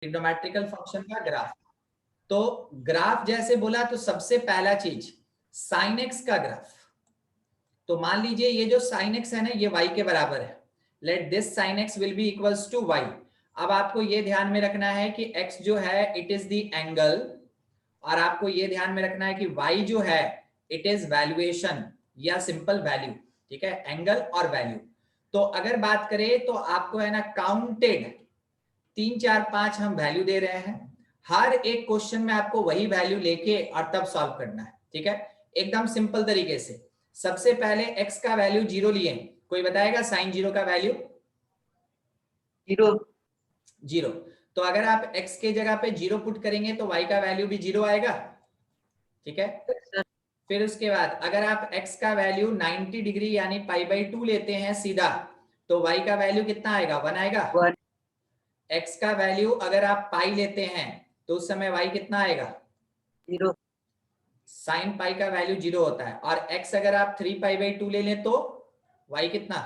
Trigonometrical function का graph. तो graph जैसे बोला तो सबसे पहला चीज साइन एक्स का ग्राफ। तो मान लीजिए ये जो साइन एक्स है ना ये y के बराबर है। Let this sine x will be equals to y। अब आपको ये ध्यान में रखना है कि x जो है इट इज द एंगल, और आपको ये ध्यान में रखना है कि y जो है इट इज वैल्यूएशन या सिंपल वैल्यू। ठीक है, एंगल और वैल्यू। तो अगर बात करें तो आपको है ना काउंटेड 3 4 5 हम वैल्यू दे रहे हैं। हर एक क्वेश्चन में आपको वही वैल्यू लेके और तब सॉल्व करना है। ठीक है, एकदम सिंपल तरीके से। सबसे पहले x का वैल्यू 0 लिए। कोई बताएगा साइन 0 का वैल्यू? 0। तो अगर आप x के जगह पे 0 पुट करेंगे तो y का वैल्यू भी 0 आएगा। ठीक है, फिर उसके बाद अगर आप x का वैल्यू 90 डिग्री यानी π/2 लेते हैं सीधा, तो y का वैल्यू कितना आएगा? 1 आएगा। x का वैल्यू अगर आप पाई लेते हैं तो उस समय y कितना आएगा? 0। साइन पाई का वैल्यू 0 होता है। और x अगर आप 3π/2 ले लें तो y कितना?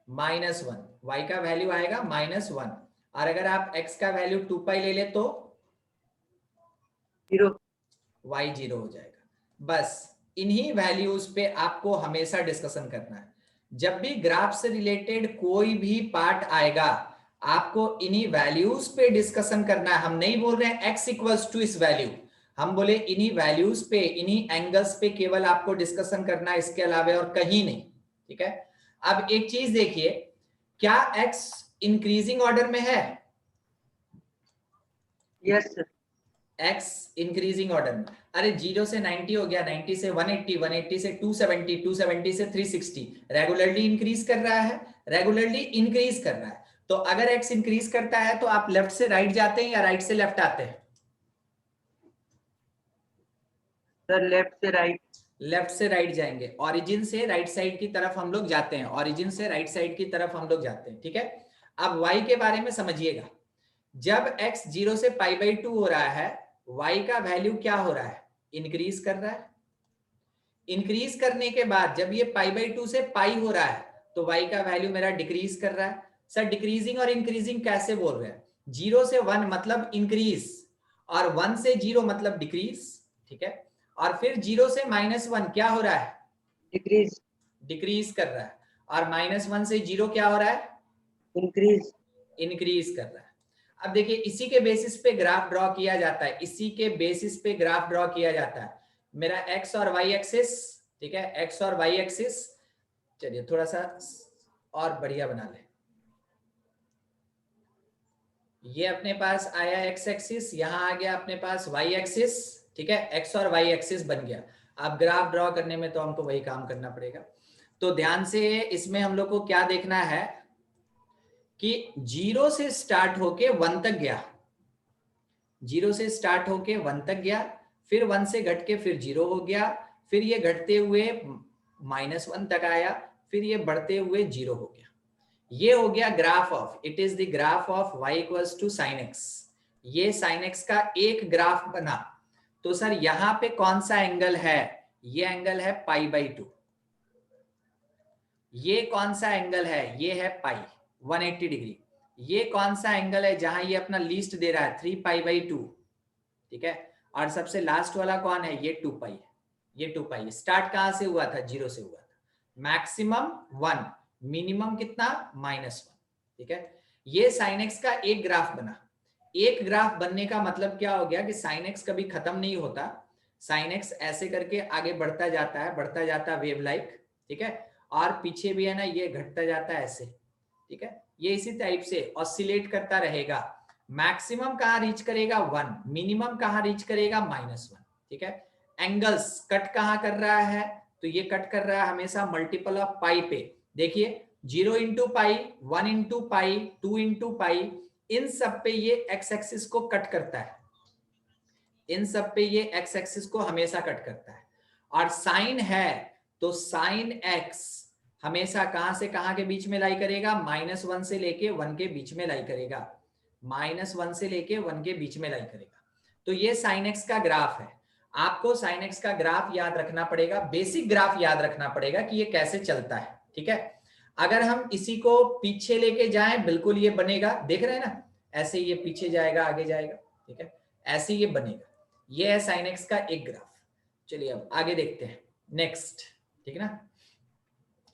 -1। y का वैल्यू आएगा -1। और अगर आप x का वैल्यू 2π ले ले तो 0। y 0 हो जाएगा। बस इन्हीं वैल्यूज पे आपको हमेशा डिस्कशन करना है। जब भी ग्राफ से रिलेटेड कोई भी पार्ट आएगा आपको इन्हीं वैल्यूज पे डिस्कशन करना है। हम नहीं बोल रहे हैं x इक्वल्स टू इस वैल्यू, हम बोले इन्हीं वैल्यूज पे, इन्हीं एंगल्स पे केवल आपको डिस्कशन करना है, इसके अलावा और कहीं नहीं। ठीक है, अब एक चीज देखिए, क्या x इंक्रीजिंग ऑर्डर में है? Yes sir. x increasing order में। अरे 0 से 90 हो गया, 90 से 180, 180 से 270, 270 से 360, रेगुलरली इंक्रीज कर रहा है, रेगुलरली इंक्रीज कर रहा है। तो अगर x इंक्रीज करता है तो आप लेफ्ट से राइट जाते हैं या राइट से लेफ्ट आते हैं? सर लेफ्ट से राइट। लेफ्ट से राइट जाएंगे, ऑरिजिन से राइट साइड की तरफ हम लोग जाते हैं, ऑरिजिन से राइट साइड की तरफ हम लोग जाते हैं। ठीक है, अब y के बारे में समझिएगा। जब x 0 से π/2 हो रहा है, y का वैल्यू क्या हो रहा है? इंक्रीज कर रहा है। इंक्रीज करने के बाद जब ये π/2 से पाई हो रहा है तो y का वैल्यू मेरा डिक्रीज कर रहा है। सर डिक्रीजिंग और इंक्रीजिंग कैसे बोल रहे हैं? 0 से 1 मतलब इंक्रीज, और 1 से 0 मतलब डिक्रीज। ठीक है, और फिर 0 से -1 क्या हो रहा है? डिक्रीज। डिक्रीज कर रहा है। और -1 से 0 क्या हो रहा है? इंक्रीज। इंक्रीज कर रहा है। अब देखिए इसी के बेसिस पे ग्राफ ड्रॉ किया जाता है, इसी के बेसिस पे ग्राफ ड्रॉ किया जाता है। मेरा x और y एक्सिस, ठीक है, x और y एक्सिस। चलिए थोड़ा सा और बढ़िया बना ले। ये अपने पास आया x एक्सिस, यहां आ गया अपने पास y एक्सिस। ठीक है, x और y एक्सिस बन गया। अब ग्राफ ड्रॉ करने में तो हमको वही काम करना पड़ेगा। तो ध्यान से इसमें हम लोग को क्या देखना है कि 0 से स्टार्ट होके 1 तक गया, 0 से स्टार्ट होके 1 तक गया, फिर 1 से घट के फिर 0 हो गया, फिर ये घटते हुए -1 तक आया, फिर ये बढ़ते हुए 0 हो गया। ये हो गया graph of, it is the graph of y equals to sine x। ये साइन x का एक ग्राफ बना। तो सर यहां पे कौन सा एंगल है? ये एंगल है π/2। ये कौन सा एंगल है? ये है पाई, 180 डिग्री। ये कौन सा एंगल है जहां ये अपना लीस्ट दे रहा है? 3π/2। ठीक है, और सबसे लास्ट वाला कौन है? ये 2π है। ये 2π स्टार्ट कहां से हुआ था? 0 से हुआ था। मैक्सिमम 1, मिनिमम कितना? -1। ठीक है, ये साइन एक्स का एक ग्राफ बना। एक ग्राफ बनने का मतलब क्या हो गया कि साइन एक्स कभी खत्म नहीं होता, साइन एक्स ऐसे करके आगे बढ़ता जाता है, बढ़ता जाता है वेव लाइक। ठीक है, और पीछे भी है ना ये घटता जाता है ऐसे। ठीक है, ये इसी टाइप से ऑसिलेट करता रहेगा। मैक्सिमम कहां रीच करेगा? 1। मिनिमम कहां रीच करेगा? -1। ठीक है, एंगल्स कट कहां कर रहा है? तो ये कट कर रहा है हमेशा मल्टीपल ऑफ पाई पे। देखिए 0 into pi, 1 into pi, 2 into pi, इन सब पे ये एक्स एक्सिस को कट करता है, इन सब पे ये एक्स एक्सिस को हमेशा कट करता है। और साइन है तो साइन एक्स हमेशा कहां से कहां के बीच में लाई करेगा? -1 से लेके 1 के बीच में लाई करेगा, -1 से लेके 1 के बीच में लाई करेगा। तो ये साइन एक्स का ग्राफ है। आपको साइन एक्स का ग्राफ याद रखना पड़ेगा, बेसिक ग्राफ याद रखना पड़ेगा कि ये कैसे चलता है। ठीक है, अगर हम इसी को पीछे लेके जाएं बिल्कुल ये बनेगा, देख रहे हैं ना, ऐसे ये पीछे जाएगा आगे जाएगा, ठीक है, ऐसे ये बनेगा। ये है साइन एक्स का एक ग्राफ। चलिए अब आगे देखते हैं नेक्स्ट, ठीक है ना।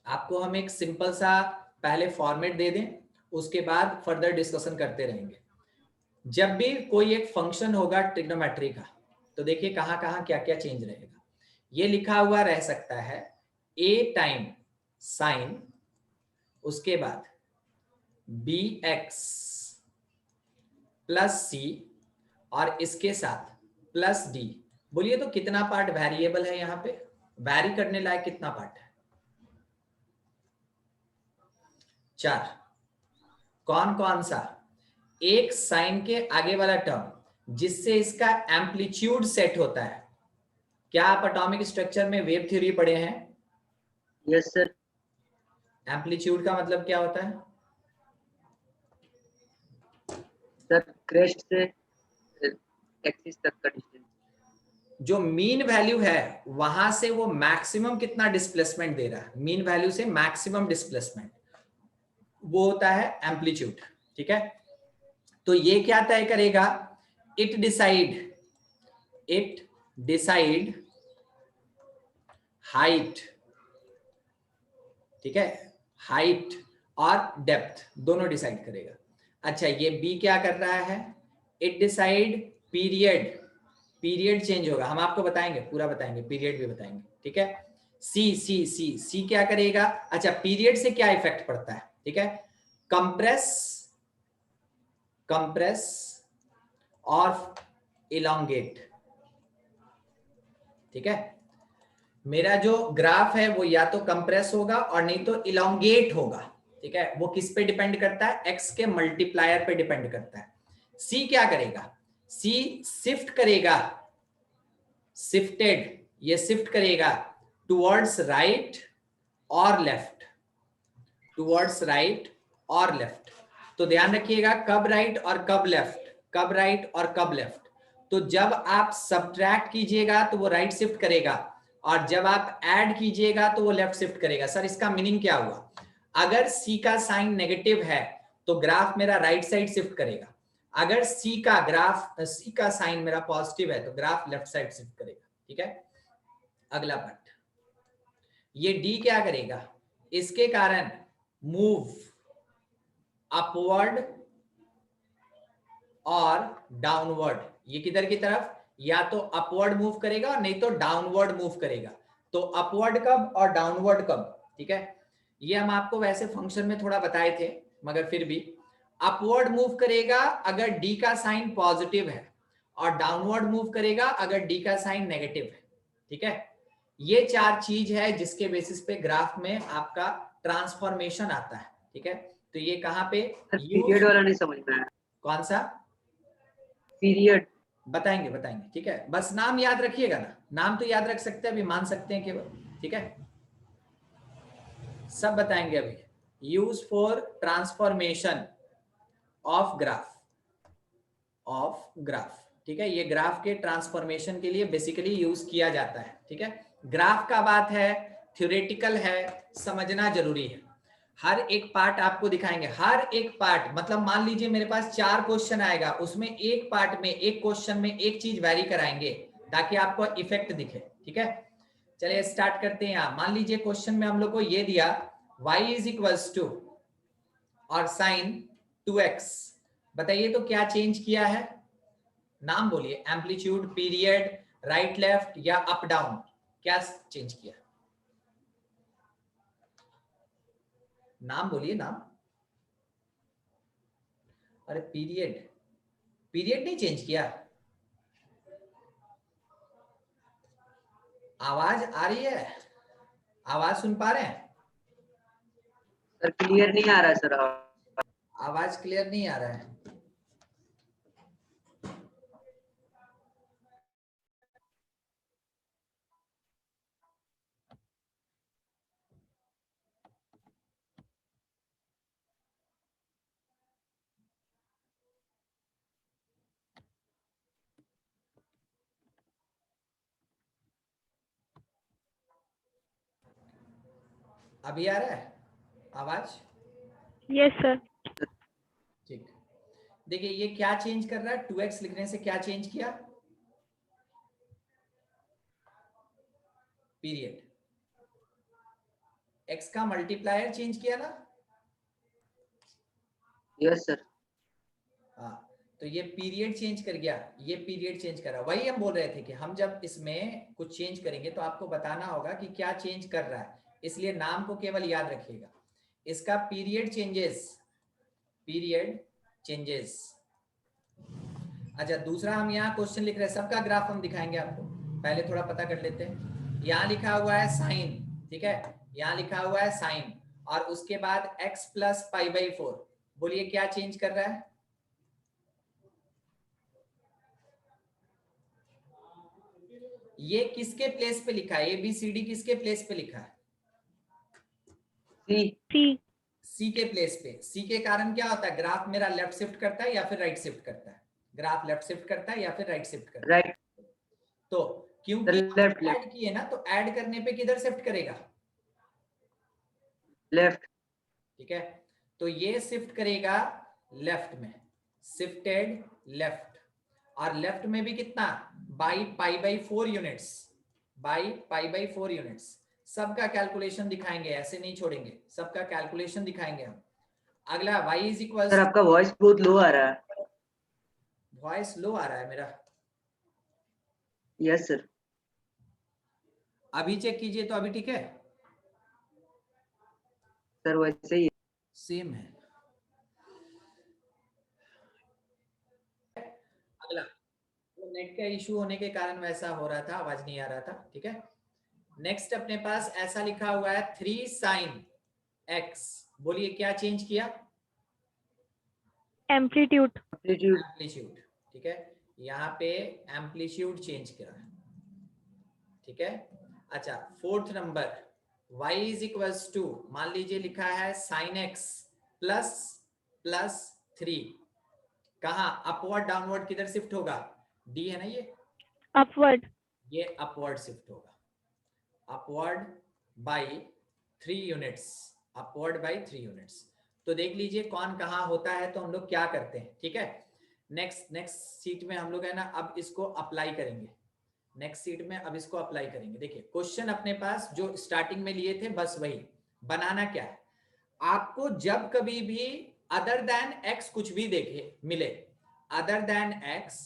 आपको हम एक सिंपल सा पहले फॉर्मेट दे दें, उसके बाद फर्दर डिस्कशन करते रहेंगे। जब भी कोई एक फंक्शन होगा ट्रिग्नोमेट्री का, तो देखिए कहाँ कहाँ क्या क्या चेंज रहेगा। ये लिखा हुआ रह सकता है a टाइम साइन, उसके बाद बी एक्स प्लस सी और इसके साथ प्लस डी। बोलिए तो कितना पार्ट वेरिएबल है यहाँ पे, वैरी करने लायक कितना पार्ट है? 4। कौन कौन सा? एक साइन के आगे वाला टर्म जिससे इसका एम्पलीट्यूड सेट होता है। क्या आप एटॉमिक स्ट्रक्चर में वेव थ्योरी पढ़े हैं? Yes sir. एम्पलीट्यूड का मतलब क्या होता है? सर क्रेस्ट से एक्सिस तक का डिस्टेंस। जो मीन वैल्यू है वहां से वो मैक्सिमम कितना डिस्प्लेसमेंट दे रहा है, मीन वैल्यू से मैक्सिमम डिस्प्लेसमेंट, वो होता है एम्पलीट्यूड, ठीक है। तो ये क्या तय करेगा? इट डिसाइड हाइट, ठीक है, हाइट और डेप्थ दोनों डिसाइड करेगा। अच्छा, ये बी क्या कर रहा है? It decide period, period change होगा, हम आपको बताएंगे, पूरा बताएंगे, पीरियड भी बताएंगे, ठीक है। सी क्या करेगा? अच्छा, पीरियड से क्या इफेक्ट पड़ता है, ठीक है, कंप्रेस और इलोंगेट, ठीक है। मेरा जो ग्राफ है वो या तो कंप्रेस होगा और नहीं तो इलोंगेट होगा, ठीक है। वो किस पे डिपेंड करता है? एक्स के मल्टीप्लायर पे डिपेंड करता है। सी क्या करेगा? सी शिफ्ट करेगा, शिफ्टेड, ये शिफ्ट करेगा टुवर्ड्स राइट और लेफ्ट, टुवर्ड्स राइट और लेफ्ट। तो ध्यान रखिएगा कब राइट और कब लेफ्ट, कब राइट और कब लेफ्ट। तो जब आप सब्ट्रैक्ट कीजिएगा तो वो राइट शिफ्ट करेगा, और जब आप ऐड कीजिएगा तो वो लेफ्ट शिफ्ट करेगा। सर इसका मीनिंग क्या हुआ? अगर सी का साइन नेगेटिव है तो ग्राफ मेरा राइट साइड शिफ्ट करेगा, अगर सी का साइन मेरा पॉजिटिव है तो ग्राफ लेफ्ट साइड शिफ्ट करेगा, ठीक है। अगला पार्ट, ये डी क्या करेगा? इसके कारण मूव अपवर्ड और डाउनवर्ड, ये किधर की तरफ? या तो अपवर्ड मूव करेगा और नहीं तो डाउनवर्ड मूव करेगा। तो अपवर्ड कब और डाउनवर्ड कब, ठीक है। ये हम आपको वैसे फंक्शन में थोड़ा बताए थे, मगर फिर भी अपवर्ड मूव करेगा अगर डी का साइन पॉजिटिव है, और डाउनवर्ड मूव करेगा अगर डी का साइन नेगेटिव है, ठीक है। ये 4 चीज है जिसके बेसिस पे ग्राफ में आपका ट्रांसफॉर्मेशन आता है, ठीक है। तो ये कहां पे पीरियड वाला नहीं समझ में आया। कौन सा? पीरियड। बताएंगे, ठीक है, बस नाम याद रखिएगा ना, नाम तो याद रख सकते हैं, अभी मान सकते हैं केवल, ठीक है, सब बताएंगे अभी। Use for transformation of graph, ठीक है, ये ग्राफ के ट्रांसफॉर्मेशन के लिए बेसिकली यूज किया जाता है, ठीक है। ग्राफ का बात है, थ्योरेटिकल है, समझना जरूरी है। हर एक पार्ट आपको दिखाएंगे, हर एक पार्ट, मतलब मान लीजिए मेरे पास 4 क्वेश्चन आएगा, उसमें एक पार्ट में, एक क्वेश्चन में एक चीज वैरी कराएंगे ताकि आपको इफेक्ट दिखे, ठीक है। चलिए स्टार्ट करते हैं। यहाँ मान लीजिए क्वेश्चन में हम लोग को ये दिया y इज इक्वल्स टू और साइन 2x, बताइए तो क्या चेंज किया है? नाम बोलिए, एम्पलीट्यूड, पीरियड, राइट लेफ्ट या अप डाउन, क्या चेंज किया? नाम बोलिए, नाम। अरे पीरियड, पीरियड नहीं चेंज किया? आवाज आ रही है? आवाज सुन पा रहे हैं? सर क्लियर नहीं आ रहा है सर। आवाज क्लियर नहीं आ रहा है? अभी आ रहा है? आवाज? Yes sir. ठीक, देखिए ये क्या चेंज कर रहा है, 2x लिखने से क्या चेंज किया, पीरियड, x का मल्टीप्लायर चेंज किया ना। Yes sir. हाँ, तो ये पीरियड चेंज कर गया, ये पीरियड चेंज करा। वही हम बोल रहे थे कि हम जब इसमें कुछ चेंज करेंगे तो आपको बताना होगा कि क्या चेंज कर रहा है, इसलिए नाम को केवल याद रखिएगा। इसका पीरियड चेंजेस, पीरियड चेंजेस। अच्छा, दूसरा हम यहाँ क्वेश्चन लिख रहे हैं, सबका ग्राफ हम दिखाएंगे आपको, पहले थोड़ा पता कर लेते हैं। यहाँ लिखा हुआ है साइन, ठीक है, यहाँ लिखा हुआ है साइन, और उसके बाद x प्लस पाई बाई 4, बोलिए क्या चेंज कर रहा है, ये किसके प्लेस पे लिखा है, ABCD किसके प्लेस पे लिखा है, सी। सी। सी के प्लेस पे। सी के कारण क्या होता है, ग्राफ मेरा लेफ्ट शिफ्ट करता है या फिर राइट शिफ्ट करता है, ग्राफ लेफ्ट शिफ्ट करता है या फिर राइट शिफ्ट करता है। राइट। तो क्योंकि लेफ्ट ऐड किए ना, तो ऐड करने पे किधर शिफ्ट करेगा, लेफ्ट। ठीक है, तो ये शिफ्ट करेगा लेफ्ट में, शिफ्टेड लेफ्ट, और लेफ्ट में भी कितना, by pi by 4 units, by pi by 4 units. सबका कैलकुलेशन दिखाएंगे, ऐसे नहीं छोड़ेंगे, सबका कैलकुलेशन दिखाएंगे हम। अगला y इज इक्वल, सर आपका वॉइस बहुत लो आ रहा है। वॉइस लो आ रहा है मेरा, यस सर। अभी चेक कीजिए तो अभी ठीक है, सर वैसे ही सेम है। अगला, तो नेट का इशू होने के कारण वैसा हो रहा था, आवाज नहीं आ रहा था, ठीक है। नेक्स्ट अपने पास ऐसा लिखा हुआ है 3 साइन x, बोलिए क्या चेंज किया, एम्पलीट्यूड। एम्पलीट्यूड। एम्पलीट्यूड, ठीक है, यहाँ पे एम्पलीट्यूड चेंज करा, ठीक है। अच्छा, fourth number, y is equals to, मान लीजिए लिखा है साइन x प्लस प्लस 3, कहा अपवर्ड डाउनवर्ड किधर शिफ्ट होगा, डी है ना ये, अपवर्ड। ये अपवर्ड शिफ्ट होगा, upward bye 3 units, upward bye 3 units. तो देख लीजिए कौन कहाँ होता है, तो हम लोग क्या करते हैं, ठीक है। नेक्स्ट सीट में हम लोग है ना अब इसको अप्लाई करेंगे, नेक्स्ट सीट में अब इसको अप्लाई करेंगे। देखिए क्वेश्चन अपने पास जो स्टार्टिंग में लिए थे बस वही बनाना, क्या है आपको, जब कभी भी अदर देन x कुछ भी देखे मिले, अदर देन x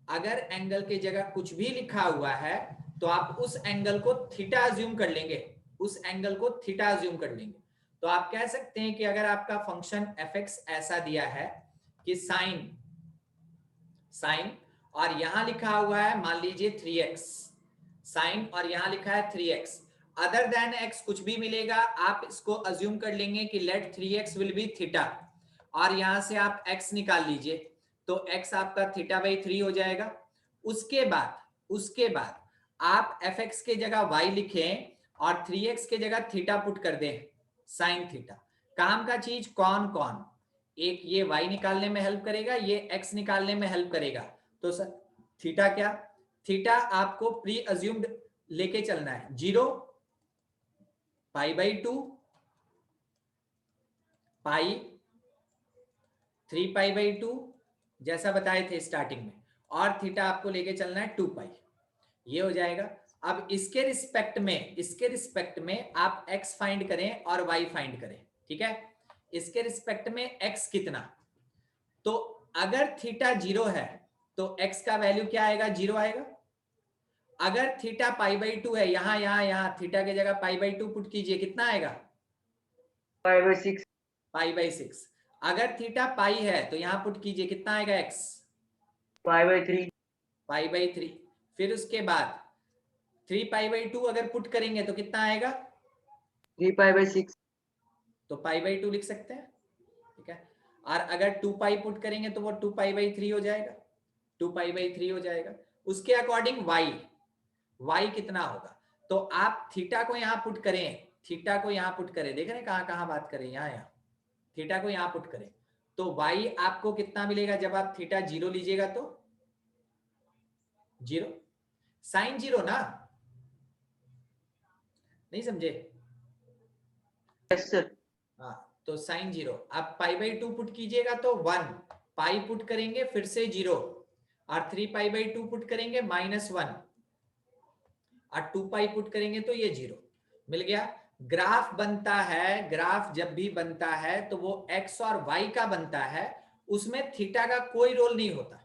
अगर एंगल के जगह कुछ भी लिखा हुआ है तो आप उस एंगल को थीटा अज्यूम कर लेंगे, उस एंगल को थीटा अज्यूम कर लेंगे। तो आप कह सकते हैं कि अगर आपका फंक्शन fx ऐसा दिया है कि साइन, साइन और यहां लिखा हुआ है मान लीजिए 3x, साइन और यहां लिखा है 3x, अदर देन x कुछ भी मिलेगा आप इसको अज्यूम कर लेंगे कि late 3x will be theta, और यहां से आप x निकाल लीजिए तो x आपका थीटा बाई 3 हो जाएगा। उसके बाद आप fx के जगह y लिखें और 3x के जगह थीटा पुट कर दें, साइन थीटा। काम का चीज कौन कौन, एक ये y निकालने में हेल्प करेगा, ये x निकालने में हेल्प करेगा। तो सर थीटा क्या, थीटा आपको प्री अज्यूम्ड लेके चलना है, 0 pi by 2 pi 3 pi by 2 जैसा बताए थे स्टार्टिंग में, और थीटा आपको लेके चलना है 2 पाई, ये हो जाएगा। अब इसके रिस्पेक्ट में आप x फाइंड करें और y फाइंड करें, ठीक है। इसके रिस्पेक्ट में x कितना, तो अगर थीटा 0 है तो x का वैल्यू क्या आएगा, 0 आएगा। अगर थीटा पाई बाई 2 है, यहां थीटा की जगह पाई बाई 2 पुट कीजिए, कितना आएगा, पाई बाई 6। अगर थीटा पाई है तो यहां पुट कीजिए, कितना आएगा x, pi by 3। Pi by 3। फिर उसके बाद 3 पाई बाई 2 अगर पुट करेंगे तो कितना आएगा, 3 पाई बाई 6। तो पाई बाई 2 लिख सकते हैं, ठीक है। और अगर 2 पाई पुट करेंगे तो वो 2 पाई बाई 3 हो जाएगा, 2 पाई बाई 3 हो जाएगा। उसके अकॉर्डिंग y कितना होगा, तो आप थीटा को यहां पुट करें, थीटा को यहां पुट करें, देख रहे हैं कहां बात करें, यहां थीटा को यहां पुट करें तो y आपको कितना मिलेगा, जब आप थीटा 0 लीजिएगा तो 0, साइन 0 ना, नहीं समझे, यस सर। हाँ तो साइन 0। अब पाई बाई 2 पुट कीजिएगा तो 1, पाई पुट करेंगे फिर से 0, और 3 पाई बाई 2 पुट करेंगे -1, और 2 पाई पुट करेंगे तो ये 0 मिल गया। ग्राफ बनता है, ग्राफ जब भी बनता है तो वो x और y का बनता है, उसमें थीटा का कोई रोल नहीं होता।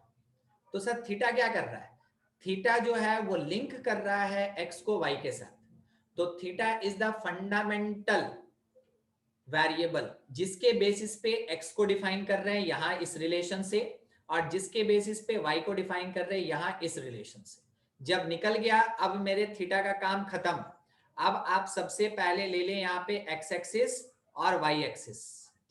तो सर थीटा क्या कर रहा है? थीटा जो है वो लिंक कर रहा है x को y के साथ। तो theta is the fundamental variable जिसके बेसिस पे x को डिफाइन कर रहे हैं यहां इस रिलेशन से, और जिसके बेसिस पे y को डिफाइन कर रहे हैं यहां इस रिलेशन से। जब निकल गया, अब मेरे थीटा का काम खत्म। अब आप सबसे पहले ले लें यहाँ पे x एक्सिस और y एक्सिस,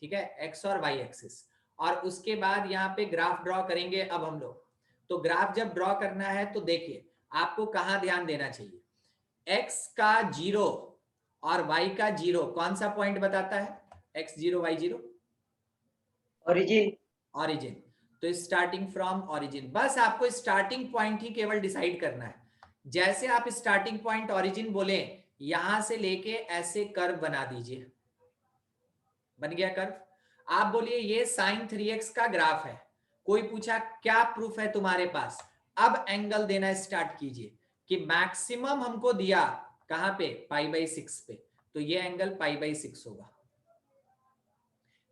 ठीक है, x और y एक्सिस, और उसके बाद यहाँ पे ग्राफ ड्रॉ करेंगे। अब हम लोग तो ग्राफ जब ड्रॉ करना है तो देखिए आपको कहां ध्यान देना चाहिए, x का 0 और y का 0 कौन सा पॉइंट बताता है? x 0 y 0 origin. ऑरिजिन। तो स्टार्टिंग फ्रॉम ऑरिजिन, बस आपको स्टार्टिंग पॉइंट ही केवल डिसाइड करना है। जैसे आप स्टार्टिंग पॉइंट ऑरिजिन बोले, यहां से लेके ऐसे कर्व बना दीजिए, बन गया कर्व। आप बोलिए ये sin 3x का ग्राफ है, कोई पूछा क्या प्रूफ है तुम्हारे पास, अब एंगल देना स्टार्ट कीजिए कि मैक्सिमम हमको दिया कहां पे, π/6 पे, तो ये एंगल π/6 होगा।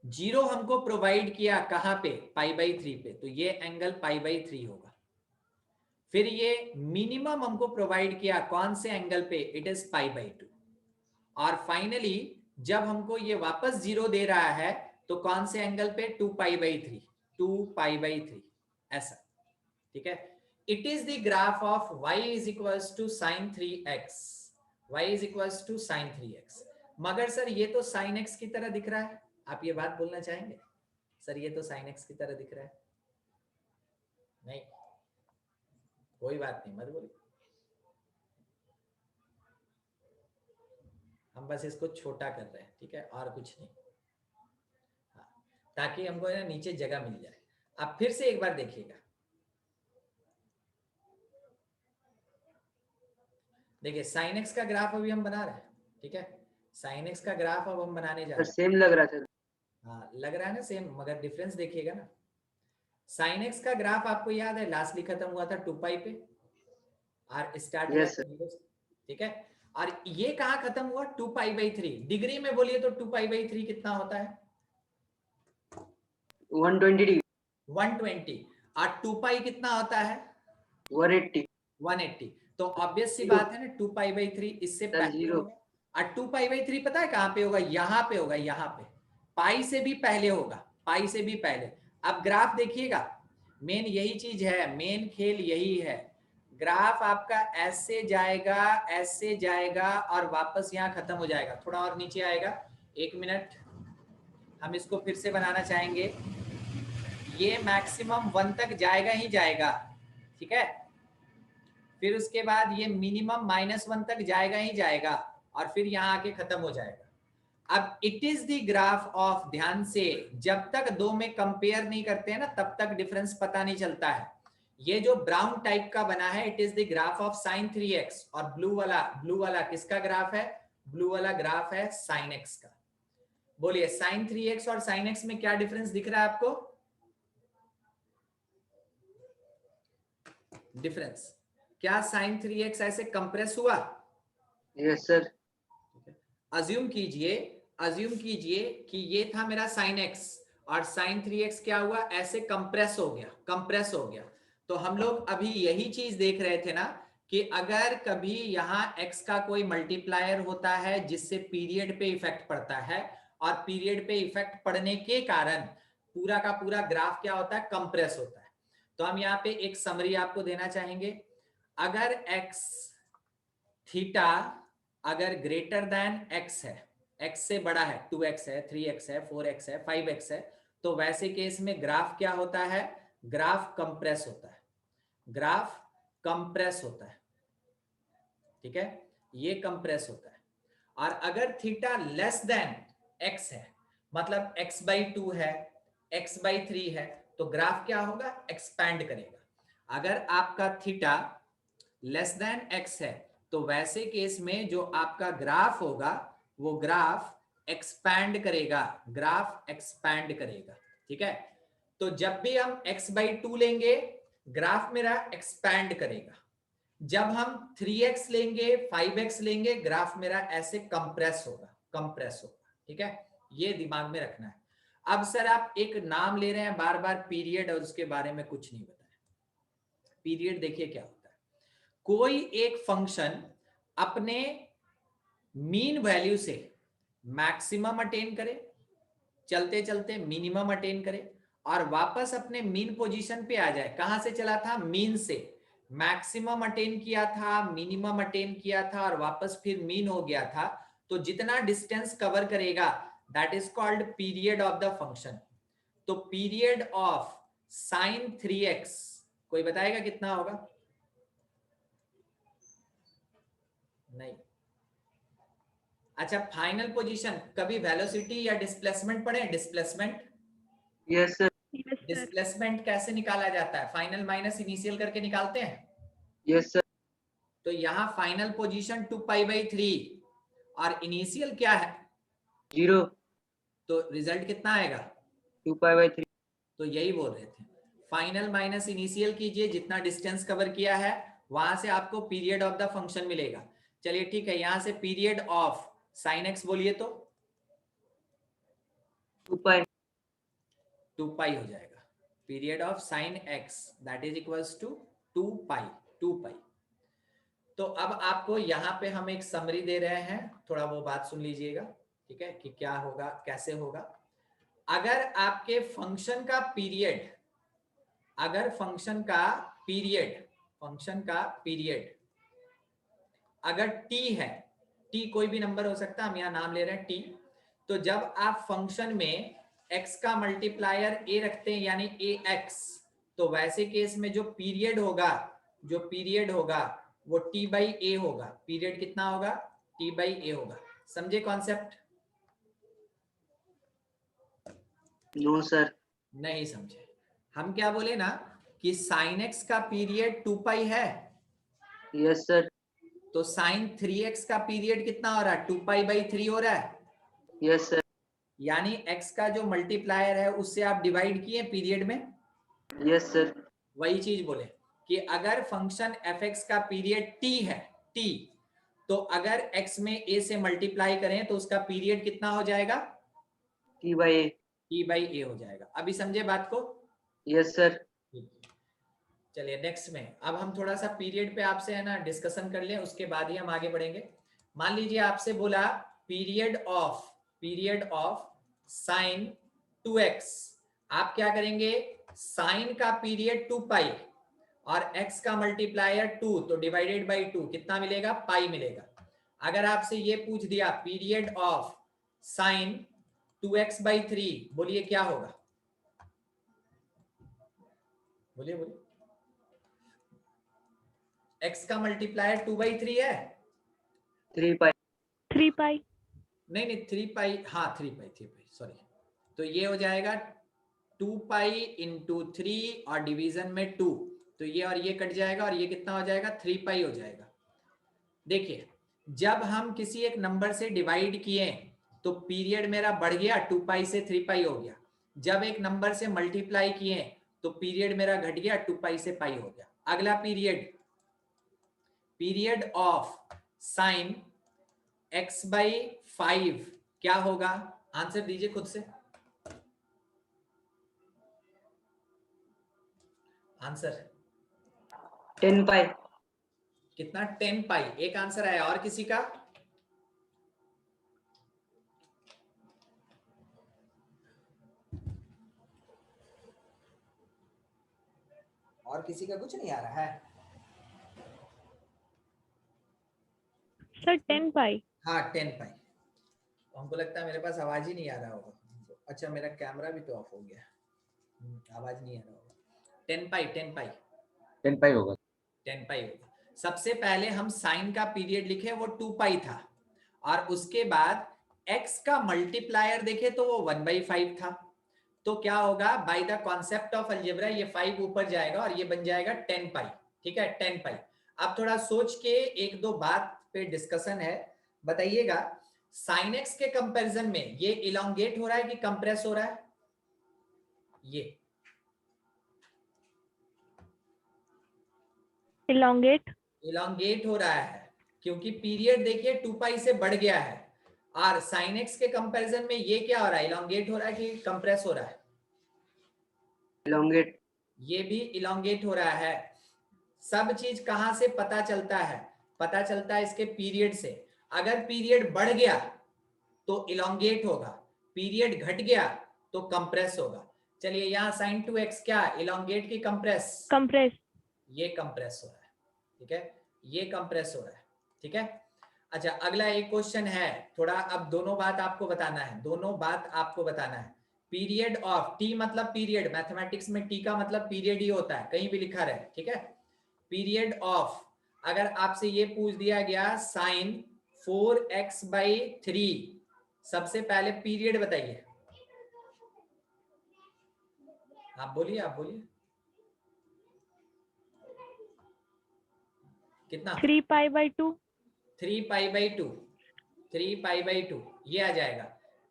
0 हमको प्रोवाइड किया कहां पे, π/3 पे, तो ये एंगल π/3 होगा। फिर ये मिनिमम हमको प्रोवाइड किया कौन से एंगल पे, इट इज π/2। और फाइनली जब हमको ये वापस 0 दे रहा है तो कौन से एंगल पे, 2π/3, 2π/3 ऐसा, ठीक है। It is the graph of y is equals to sin 3x, y is equals to sin 3x। मगर सर ये तो sin x की तरह दिख रहा है, आप ये बात बोलना चाहेंगे? सर ये तो sin x की तरह दिख रहा है। नहीं, कोई बात नहीं, मत बोलिए, हम बस इसको छोटा कर रहे हैं, ठीक है, और कुछ नहीं, हाँ, ताकि हमको ना नीचे जगह मिल जाए। अब फिर से एक बार देखिएगा, देखिए sin x का ग्राफ अभी हम बना रहे हैं, ठीक है, sin x का ग्राफ अब हम बनाने जा रहे हैं। सेम लग रहा सर। हाँ लग रहा है ना सेम, मगर डिफरेंस देखिएगा ना। sin x का ग्राफ आपको याद है लास्टली खत्म हुआ था 2 पाई पे, और स्टार्ट हुआ Yes, था 0 से, ठीक है। और ये कहाँ खत्म हुआ, 2π/3। डिग्री में बोलिए तो 2π/3 कितना होता है, 120 डिग्री, 120। और 2 पाई कितना होता है, 180 180। तो ऑब्वियस सी बात है ना, 2π/3 इससे सर, पहले 0 होगा। और 2π/3 पता है कहां पे होगा, यहां पे होगा, यहां पे पाई से भी पहले होगा, पाई से भी पहले। अब ग्राफ देखिएगा, मेन यही चीज है, मेन खेल यही है। ग्राफ आपका ऐसे जाएगा और वापस यहाँ खत्म हो जाएगा, थोड़ा और नीचे आएगा। 1 मिनट, हम इसको फिर से बनाना चाहेंगे। ये मैक्सिमम 1 तक जाएगा ही जाएगा, ठीक है। फिर उसके बाद ये मिनिमम -1 तक जाएगा ही जाएगा, और फिर यहाँ आके खत्म हो जाएगा। अब it is the graph of, ध्यान से, जब तक दो में कंपेयर नहीं करते हैं ना तब तक डिफरेंस पता नहीं चलता है। ये जो ब्राउन टाइप का बना है, it is the graph of sin 3x, और ब्लू वाला किसका ग्राफ है, ब्लू वाला ग्राफ है sin x का। बोलिए sin 3x और sin x में क्या डिफरेंस दिख रहा है आपको, डिफरेंस क्या, sin 3x ऐसे कंप्रेस हुआ, यस सर, अज्यूम कीजिए कि ये था मेरा sin x, और sin 3x क्या हुआ, ऐसे कंप्रेस हो गया। तो हम लोग अभी यही चीज देख रहे थे ना, कि अगर कभी यहाँ x का कोई मल्टीप्लायर होता है जिससे पीरियड पे इफेक्ट पड़ता है, और पीरियड पे इफेक्ट पड़ने के कारण पूरा का पूरा ग्राफ क्या होता है, कंप्रेस होता है। तो हम यहाँ पे एक समरी आपको देना चाहेंगे, अगर x थीटा अगर ग्रेटर देन x है, x से बड़ा है, 2x है, 3x है, 4x है, 5x है, तो वैसे केस में ग्राफ क्या होता है, ग्राफ कंप्रेस होता है, ग्राफ कंप्रेस होता है, ठीक है, ये कंप्रेस होता है। और अगर थीटा लेस देन x है, मतलब x/2 है, x/3 है, तो ग्राफ क्या होगा, एक्सपैंड करेगा। अगर आपका थीटा लेस देन x है, तो वैसे केस में जो आपका ग्राफ होगा वो ग्राफ एक्सपैंड करेगा, ग्राफ एक्सपैंड करेगा, ठीक है। तो जब भी हम x/2 लेंगे ग्राफ मेरा एक्सपैंड करेगा, जब हम 3x लेंगे 5x लेंगे ग्राफ मेरा ऐसे कंप्रेस होगा, ठीक है, ये दिमाग में रखना है। अब सर आप एक नाम ले रहे हैं बार बार पीरियड और उसके बारे में कुछ नहीं बताया। पीरियड देखिए क्या होता है, कोई एक फंक्शन अपने मीन वैल्यू से मैक्सिमम अटेन करे, चलते चलते मिनिमम अटेन करे और वापस अपने मीन पोजीशन पे आ जाए। कहां से चला था? मीन से। मैक्सिमम अटेन किया था, मिनिमम अटेन किया था और वापस फिर मीन हो गया था। तो जितना डिस्टेंस कवर करेगा that is called period of the function. तो पीरियड ऑफ sin 3x कोई बताएगा कितना होगा? नहीं। अच्छा, फाइनल पोजीशन कभी वेलोसिटी या डिस्प्लेसमेंट पढ़े? Displacement, yes sir. Yes, sir. Displacement कैसे निकाला जाता है? फाइनल माइनस इनिशियल करके निकालते हैं। Yes sir. तो यहाँ फाइनल पोजीशन 2π/3 और इनिशियल क्या है? 0। तो रिजल्ट कितना आएगा? 2π/3। तो यही बोल रहे थे, फाइनल माइनस इनिशियल कीजिए, जितना डिस्टेंस कवर किया है वहां से आपको पीरियड ऑफ द फंक्शन मिलेगा। चलिए ठीक है, यहां से पीरियड ऑफ sin x बोलिए तो 2π। 2π हो जाएगा। Period of sin x that is equals to 2π। तो अब आपको यहाँ पे हम एक समरी दे रहे हैं, थोड़ा वो बात सुन लीजिएगा, ठीक है, कि क्या होगा कैसे होगा। अगर आपके फंक्शन का पीरियड, अगर फंक्शन का पीरियड अगर t है, t कोई भी नंबर हो सकता है, हम यहाँ नाम ले रहे हैं t, तो जब आप फंक्शन में x का मल्टीप्लायर a रखते हैं यानी ax, तो वैसे केस में जो पीरियड होगा वो t/a होगा। पीरियड कितना होगा? t/a होगा। समझे कॉन्सेप्ट? No sir. नहीं समझे। हम क्या बोले ना कि sin x का पीरियड 2π है, यस सर। तो sin 3x का पीरियड कितना हो रहा है? 2π/3 हो रहा है। Yes sir. यानी x का जो मल्टीप्लायर है उससे आप डिवाइड किए पीरियड में। Yes sir. वही चीज बोले कि अगर फंक्शन fx का पीरियड t है, t, तो अगर x में a से मल्टीप्लाई करें तो उसका पीरियड कितना हो जाएगा? t/a। t/a हो जाएगा। अभी समझे बात को? Yes sir. चलिए नेक्स्ट में अब हम थोड़ा सा पीरियड पे आपसे है ना डिस्कशन कर लें, उसके बाद ही हम आगे बढ़ेंगे। मान लीजिए आपसे बोला पीरियड ऑफ sin 2x, आप क्या करेंगे? sin का पीरियड 2π और x का मल्टीप्लायर 2, तो डिवाइडेड बाई 2 कितना मिलेगा? पाई मिलेगा। अगर आपसे ये पूछ दिया पीरियड ऑफ sin 2x/3, बोलिए क्या होगा? बोलिए। x का मल्टीप्लायर 2/3 है। 3π। 3π. नहीं 3π, हाँ 3π, सॉरी। तो ये हो जाएगा 2π इंटू 3 और डिवीजन में 2, तो ये और ये कट जाएगा और ये कितना हो जाएगा? 3π हो जाएगा। देखिए जब हम किसी एक नंबर से डिवाइड किए तो पीरियड मेरा बढ़ गया, 2π से 3π हो गया। जब एक नंबर से मल्टीप्लाई किए तो पीरियड मेरा घट गया, 2π से पाई हो गया। अगला पीरियड ऑफ sin x/5 क्या होगा? आंसर दीजिए खुद से। आंसर 10π। कितना? 10π। एक आंसर आया, और किसी का? और किसी का कुछ नहीं आ रहा है? Sir, 10π. हाँ 10π। हमको लगता है मेरे पास आवाज ही नहीं आ रहा होगा। अच्छा मेरा कैमरा भी तो ऑफ हो गया, आवाज नहीं आ रहा होगा। 10π होगा। 10π होगा। सबसे पहले हम साइन का पीरियड लिखे वो 2π था, और उसके बाद x का मल्टीप्लायर देखे तो वो 1/5 था। तो क्या होगा? By the concept of algebra ये 5 ऊपर जाएगा और ये बन जाएगा 10π, ठीक है 10π। अब थोड़ा सोच के एक दो बात पे डिस्कशन है, बताइएगा साइन एक्स के कंपैरिजन में ये इलोंगेट हो रहा है कि कंप्रेस हो रहा है? ये elongate हो रहा है क्योंकि पीरियड देखिए 2 पाई से बढ़ गया है। और साइन एक्स के कंपैरिजन में ये क्या हो रहा है? इलोंगेट हो रहा है कि कंप्रेस हो रहा है? elongate ये भी इलोंगेट हो रहा है। सब चीज कहां से पता चलता है? पता चलता है इसके पीरियड से। अगर पीरियड बढ़ गया तो इलोंगेट होगा, पीरियड घट गया तो कंप्रेस होगा। चलिए यहाँ sin 2x क्या इलोंगेट की कंप्रेस? compress ये कंप्रेस हो रहा है, ठीक है, ये कंप्रेस हो रहा है, ठीक है। अच्छा अगला एक क्वेश्चन है, थोड़ा अब दोनों बात आपको बताना है, दोनों बात आपको बताना है। पीरियड ऑफ, टी मतलब पीरियड, मैथमेटिक्स में टी का मतलब पीरियड ही होता है, कहीं भी लिखा रहे, ठीक है। पीरियड ऑफ, अगर आपसे ये पूछ दिया गया sin 4x/3, सबसे पहले पीरियड बताइए। आप बोलिए, आप बोलिए, कितना? 3 pi/2 3 pi/2 ये आ जाएगा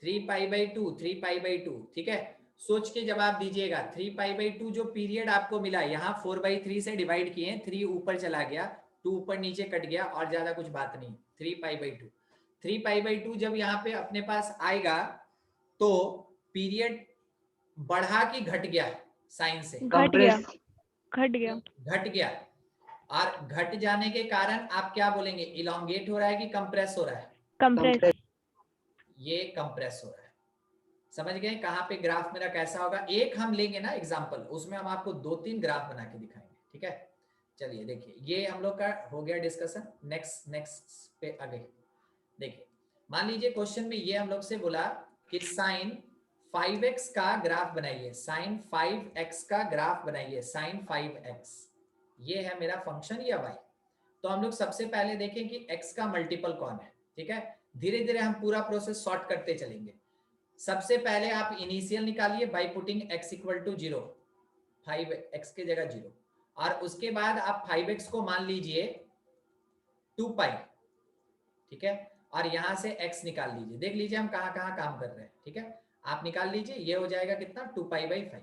3 pi/2, ठीक है। सोच के जवाब दीजिएगा। 3 pi/2 जो पीरियड आपको मिला, यहाँ 4/3 से डिवाइड किए, 3 ऊपर चला गया, 2 ऊपर नीचे कट गया, और ज्यादा कुछ बात नहीं। 3 pi/2 जब यहाँ पे अपने पास आएगा तो पीरियड बढ़ा कि घट गया? साइन से घट गया compress घट गया। और घट जाने के कारण आप क्या बोलेंगे? इलोंगेट हो रहा है कि कंप्रेस हो रहा है? compress ये कंप्रेस हो रहा है। समझ गए कहां पे ग्राफ मेरा कैसा होगा? एक हम लेंगे ना एग्जांपल, उसमें हम आपको 2-3 ग्राफ बना के दिखाएंगे, ठीक है। चलिए देखिए, ये हम लोग का हो गया डिस्कशन। नेक्स्ट पे आगे देखिए, मान लीजिए क्वेश्चन में ये हम लोग से बोला कि sin 5x का ग्राफ बनाइए, sin 5x का ग्राफ बनाइए, sin 5x ये है मेरा फंक्शन या y। तो हम लोग सबसे पहले देखें कि x का मल्टीपल कौन है, ठीक है। धीरे धीरे हम पूरा प्रोसेस शॉर्ट करते चलेंगे। सबसे पहले आप इनिशियल निकालिए by putting x equal to 0, 5x के जगह 0, और उसके बाद आप 5x को मान लीजिए 2 पाई, ठीक है, और यहां से x निकाल लीजिए। देख लीजिए हम कहां कहां काम कर रहे हैं, ठीक है। आप निकाल लीजिए, ये हो जाएगा कितना? 2 पाई/5।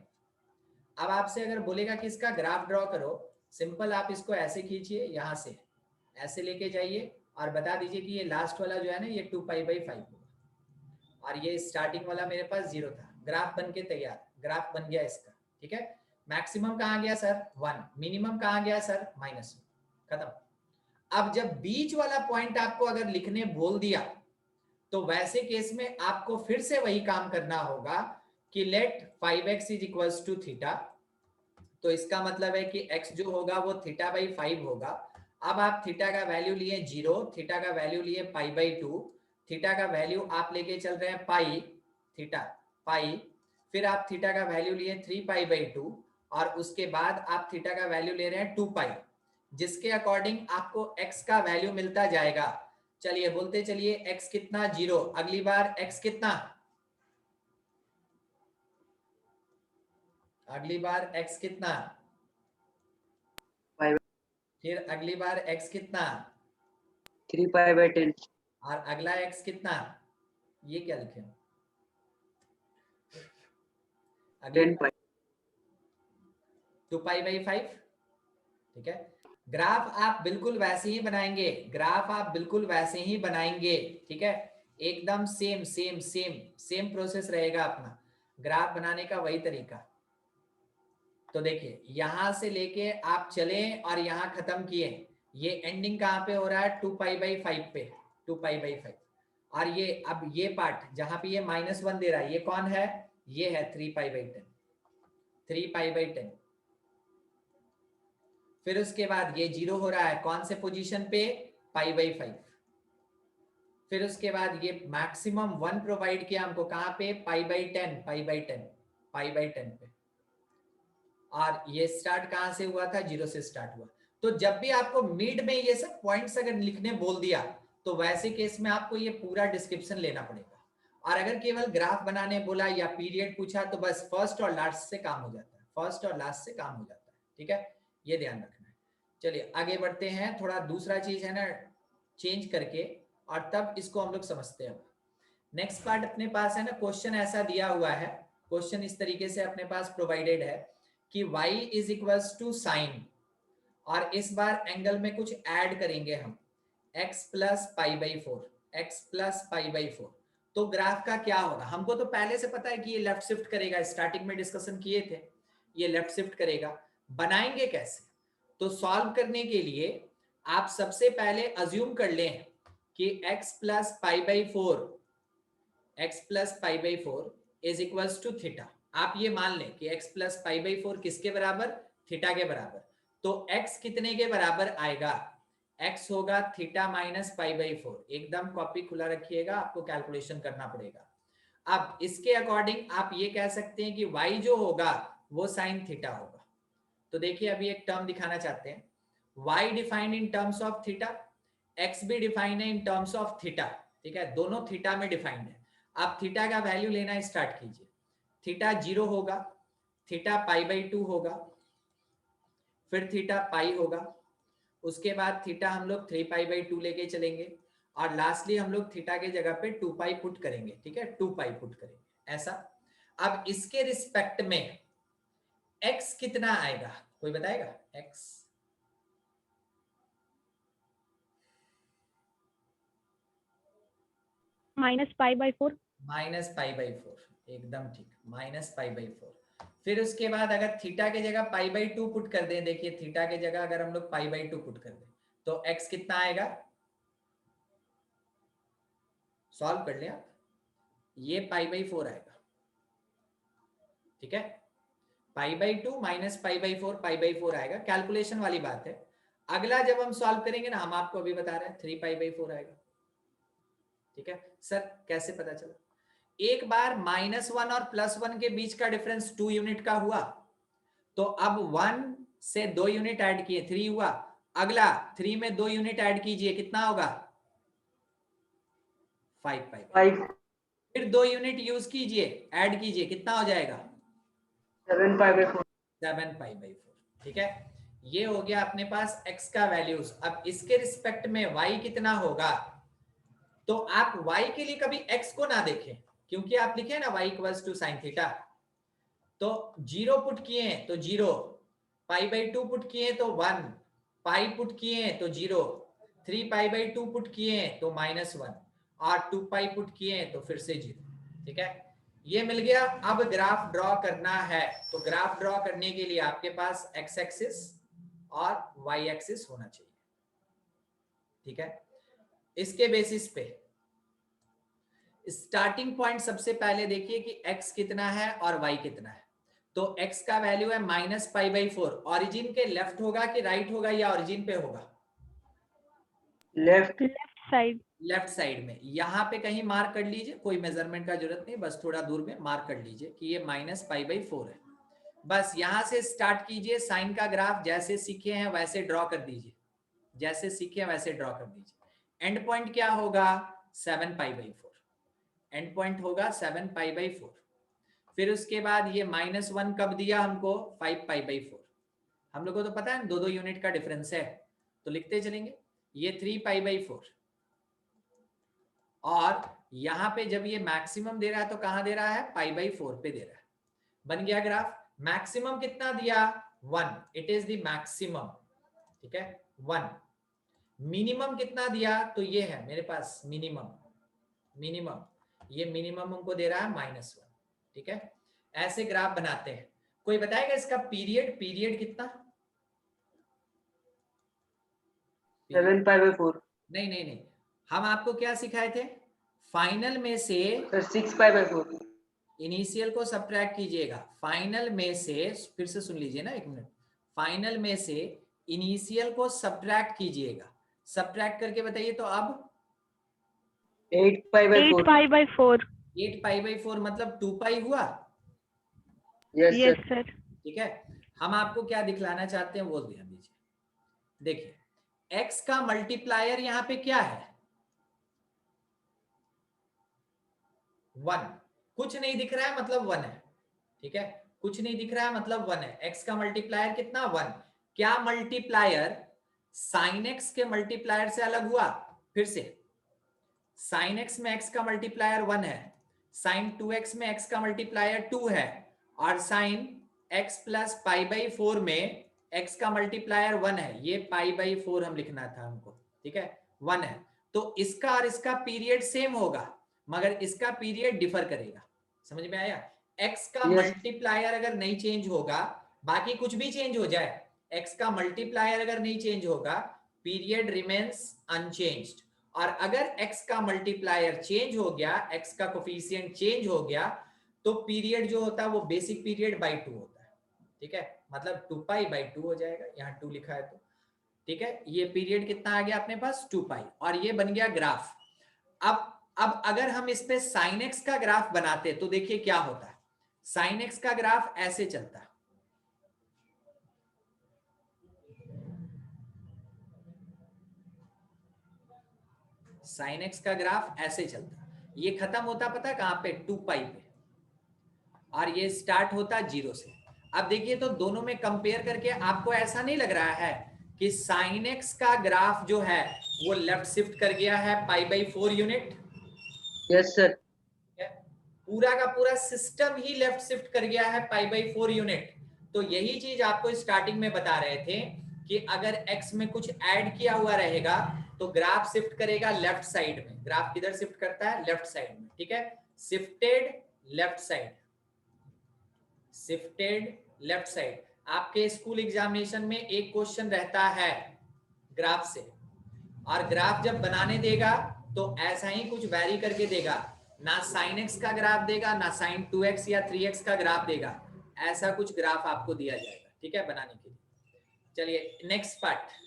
अब आपसे अगर बोलेगा कि इसका ग्राफ ड्रॉ करो, सिंपल आप इसको ऐसे खींचिए, यहां से ऐसे लेके जाइए और बता दीजिए कि ये लास्ट वाला जो है ना ये 2 पाई/5 होगा, और ये स्टार्टिंग वाला मेरे पास 0 था। ग्राफ बन के तैयार, ग्राफ बन गया इसका, ठीक है। मैक्सिमम कहां गया सर? 1। मिनिमम कहां गया सर? -1। खत्म। अब जब बीच वाला पॉइंट आपको अगर लिखने बोल दिया तो वैसे केस में आपको फिर से वही काम करना होगा कि let 5x is equals to theta. तो इसका मतलब है कि x जो होगा वो θ/5 होगा। अब आप थीटा का वैल्यू लिए 0, थीटा का वैल्यू लिए π/2, थीटा का वैल्यू आप लेके चल रहे हैं पाई, थीटा पाई, फिर आप थीटा का वैल्यू लिए 3π/2, और उसके बाद आप थीटा का वैल्यू ले रहे हैं 2 पाई, जिसके अकॉर्डिंग आपको x का वैल्यू मिलता जाएगा। चलिए बोलते चलिए x कितना? 0। अगली बार x कितना? अगली बार x कितना? 5 फिर अगली बार x कितना? 3 pi/10 और अगला x कितना? ये क्या लिखे? अगली 10 pi 2π/5, ठीक है। ग्राफ आप बिल्कुल वैसे ही बनाएंगे, ग्राफ आप बिल्कुल वैसे ही बनाएंगे, ठीक है। एकदम same same same same process रहेगा अपना ग्राफ बनाने का, वही तरीका। तो देखिए यहां से लेके आप चले और यहां खत्म किए, ये एंडिंग कहां पे हो रहा है? 2π/5 पे, 2π/5। और ये अब ये पार्ट जहां पे ये -1 दे रहा है, ये कौन है? ये है 3π/10, 3π/10। फिर उसके बाद ये 0 हो रहा है कौन से पोजीशन पे? π/5। फिर उसके बाद ये मैक्सिमम 1 प्रोवाइड किया हमको कहां पे? π/10, π/10, π/10 पे। और ये स्टार्ट कहां से हुआ था? 0 से स्टार्ट हुआ। तो जब भी आपको मिड में ये सब पॉइंट्स अगर लिखने बोल दिया तो वैसे केस में आपको ये पूरा डिस्क्रिप्शन लेना पड़ेगा। और अगर केवल ग्राफ बनाने बोला या पीरियड पूछा तो बस फर्स्ट और लास्ट से काम हो जाता है, फर्स्ट और लास्ट से काम हो जाता है, ठीक है। ये ध्यान रखना है। चलिए आगे बढ़ते हैं, थोड़ा दूसरा चीज है ना चेंज करके, और तब इसको हम लोग समझते हैं। नेक्स्ट पार्ट अपने पास है ना, क्वेश्चन ऐसा दिया हुआ है, क्वेश्चन इस तरीके से अपने पास प्रोवाइडेड है कि y is equals to sine, और इस बार एंगल में कुछ ऐड करेंगे हम, x plus pi by four, x plus pi by four. तो ग्राफ का क्या होगा, हमको तो पहले से पता है कि ये लेफ्ट शिफ्ट करेगा, स्टार्टिंग में डिस्कशन किए थे, ये लेफ्ट शिफ्ट करेगा। बनाएंगे कैसे, तो सॉल्व करने के लिए आप सबसे पहले अज्यूम कर लें कि x plus pi by four, x plus pi by four is equals to theta. आप ये मान लें कि x plus pi by four किसके बराबर, थीटा के बराबर। तो x कितने के बराबर आएगा, x होगा theta minus pi by four. एकदम कॉपी खुला रखिएगा, आपको कैलकुलेशन करना पड़ेगा। अब इसके अकॉर्डिंग आप ये कह सकते हैं कि y जो होगा वो साइन थीटा होगा। तो देखिए अभी एक टर्म दिखाना चाहते हैं, y defined in terms of theta, x भी डिफाइंड है इन टर्म्स ऑफ थीटा, ठीक है, दोनों थीटा में डिफाइंड है। आप थीटा का वैल्यू लेना स्टार्ट कीजिए, थीटा 0 होगा, थीटा पाई बाई 2 होगा, फिर थीटा पाई होगा, उसके बाद थीटा हम लोग 3 पाई बाई 2 लेके चलेंगे, और लास्टली हम लोग थीटा के जगह पे 2 पाई पुट करेंगे, ठीक है, 2 पाई पुट करेंगे ऐसा। अब इसके रिस्पेक्ट में x कितना आएगा, कोई बताएगा, x minus pi by four. Minus pi by four, एकदम ठीक, माइनस पाई बाई फोर। फिर उसके बाद अगर थीटा के जगह पाई बाई 2 पुट कर दें, देखिए थीटा के जगह अगर हम लोग पाई बाई 2 पुट कर दें तो x कितना आएगा, सॉल्व कर लिया, ये पाई बाई 4 आएगा, ठीक है, pi by 2 minus pi by 4, pi by 4 आएगा, कैलकुलेशन वाली बात है। अगला जब हम सॉल्व करेंगे ना, हम आपको अभी बता रहे हैं 3 पाई बाई 4 आएगा, ठीक है। सर कैसे पता चला, एक बार -1 और +1 के बीच का डिफरेंस 2 यूनिट का हुआ, तो अब 1 से 2 यूनिट ऐड किए 3 हुआ, अगला 3 में 2 यूनिट ऐड कीजिए, कितना होगा 5 पाई, 5 फिर 2 यूनिट यूज कीजिए, ऐड कीजिए, कितना हो जाएगा 7 पाई बाई 4। 7 पाई बाई 4, ठीक है। ये हो गया अपने पास x का वैल्यूज। अब इसके रिस्पेक्ट में y कितना होगा, तो आप y के लिए कभी x को ना देखें, क्योंकि आप लिखे ना y equals to sine theta, तो 0 पुट किए तो 0, पाई बाई 2 पुट किए तो 1, पाई पुट किए तो 0, 3 पाई बाई 2 पुट किए तो -1, और 2 पाई पुट किए तो फिर से 0, ठीक है। ये मिल गया। अब ग्राफ ड्रॉ करना है, तो ग्राफ ड्रॉ करने के लिए आपके पास x एक्सिस और y एक्सिस होना चाहिए, ठीक है। इसके बेसिस पे स्टार्टिंग पॉइंट सबसे पहले देखिए कि x कितना है और y कितना है। तो x का वैल्यू है -पाई बाई 4, ऑरिजिन के लेफ्ट होगा कि राइट होगा, या ऑरिजिन पे होगा, लेफ्ट साइड। लेफ्ट साइड में। यहां पे कहीं मार्क कर लीजिए, कोई मेजरमेंट का जरूरत नहीं, बस थोड़ा दूर में मार्क कर लीजिए कि ये -पाई बाई 4 है। बस यहां से स्टार्ट कीजिए, साइन का ग्राफ जैसे सीखे हैं वैसे ड्रॉ कर दीजिए, जैसे सीखे हैं वैसे ड्रॉ कर दीजिए। एंड पॉइंट क्या होगा 7 पाई बाई 4, एंड पॉइंट होगा 7 पाई बाई 4। फिर उसके बाद ये -1 कब दिया हमको, 5 पाई बाई 4। हम लोग को तो पता है 2-2 यूनिट का डिफरेंस है, तो लिखते चलेंगे, ये 3 पाई बाई 4, और यहां पे जब ये मैक्सिमम दे रहा है तो कहां दे रहा है, पाई बाई 4 पे दे रहा है। बन गया ग्राफ। मैक्सिमम कितना दिया 1, इट इज द मैक्सिमम, ठीक है 1। मिनिमम कितना दिया, तो ये है मेरे पास मिनिमम, मिनिमम ये मिनिमम हमको दे रहा है -1, ठीक है। ऐसे ग्राफ बनाते हैं। कोई बताएगा इसका पीरियड, पीरियड कितना, 7 पाई बाई 4। नहीं नहीं नहीं, हम आपको क्या सिखाए थे, फाइनल में से सर 6 पाई बाई 4। इनिशियल को सब्ट्रैक्ट कीजिएगा, फाइनल में से, फिर से सुन लीजिए ना एक मिनट, फाइनल में से इनिशियल को सब्ट्रैक्ट कीजिएगा, सब्ट्रैक्ट करके बताइए। तो अब 8 pi by 8 4। Pi by 4। 8 pi by 4 मतलब 2 पाई हुआ, यस यस सर। सर। ठीक है। हम आपको क्या दिखलाना चाहते हैं वो ध्यान दीजिए। देखिए x का मल्टीप्लायर यहाँ पे क्या है 1, कुछ नहीं दिख रहा है मतलब 1 है, ठीक है, कुछ नहीं दिख रहा है मतलब 1 है। x का मल्टीप्लायर कितना 1, क्या मल्टीप्लायर साइन x के मल्टीप्लायर से अलग हुआ, फिर से साइन एक्स में एक्स का मल्टीप्लायर 1 है, साइन 2x में एक्स का मल्टीप्लायर 2 है, और sine x plus pi by 4 में x का मल्टीप्लायर 1 है। ये पाई बाई 4 हम लिखना था हमको, ठीक है, 1 है। तो इसका और इसका पीरियड सेम होगा, मगर इसका पीरियड डिफर करेगा। समझ में आया? x का Yes. मल्टीप्लायर अगर नहीं चेंज होगा, बाकी कुछ भी चेंज हो जाए, x का मल्टीप्लायर अगर नहीं चेंज होगा, पीरियड रिमेन्स अनचेंज्ड। और अगर x का मल्टीप्लायर चेंज हो गया, x का कोफिशिएंट चेंज हो गया, तो पीरियड जो होता है वो बेसिक पीरियड बाई 2 होता है। ठीक है, मतलब 2 पाई बाई 2 हो जाएगा, यहाँ 2 लिखा है तो। ठीक है, ये पीरियड कितना आ गया अपने पास? 2 पाई, और ये बन गया ग्राफ। अब अगर हम इस पे साइन एक्स का ग्राफ बनाते तो देखिए क्या होता है। साइन एक्स का ग्राफ ऐसे चलता है, साइन एक्स का ग्राफ ऐसे चलता, ये खत्म होता पता कहां पे? 2 पाई पे, और ये स्टार्ट होता 0 से। अब देखिए तो दोनों में कंपेयर करके आपको ऐसा नहीं लग रहा है कि साइन एक्स का ग्राफ जो है वो लेफ्ट शिफ्ट कर गया है पाई बाई 4 यूनिट? Yes sir. पूरा का पूरा सिस्टम ही लेफ्ट शिफ्ट कर गया है पाई बाई 4 यूनिट। तो यही चीज आपको स्टार्टिंग में बता रहे थे कि अगर x में कुछ ऐड किया हुआ रहेगा तो ग्राफ शिफ्ट करेगा लेफ्ट साइड में। ग्राफ किधर शिफ्ट करता है? लेफ्ट साइड में। ठीक है, shifted left side, shifted left side. आपके स्कूल एग्जामिनेशन में एक क्वेश्चन रहता है ग्राफ से, और ग्राफ जब बनाने देगा तो ऐसा ही कुछ वैरी करके देगा, ना साइन एक्स का ग्राफ देगा, ना साइन 2x या 3x का ग्राफ देगा, ऐसा कुछ ग्राफ आपको दिया जाएगा। ठीक है, बनाने के लिए। चलिए नेक्स्ट पार्ट।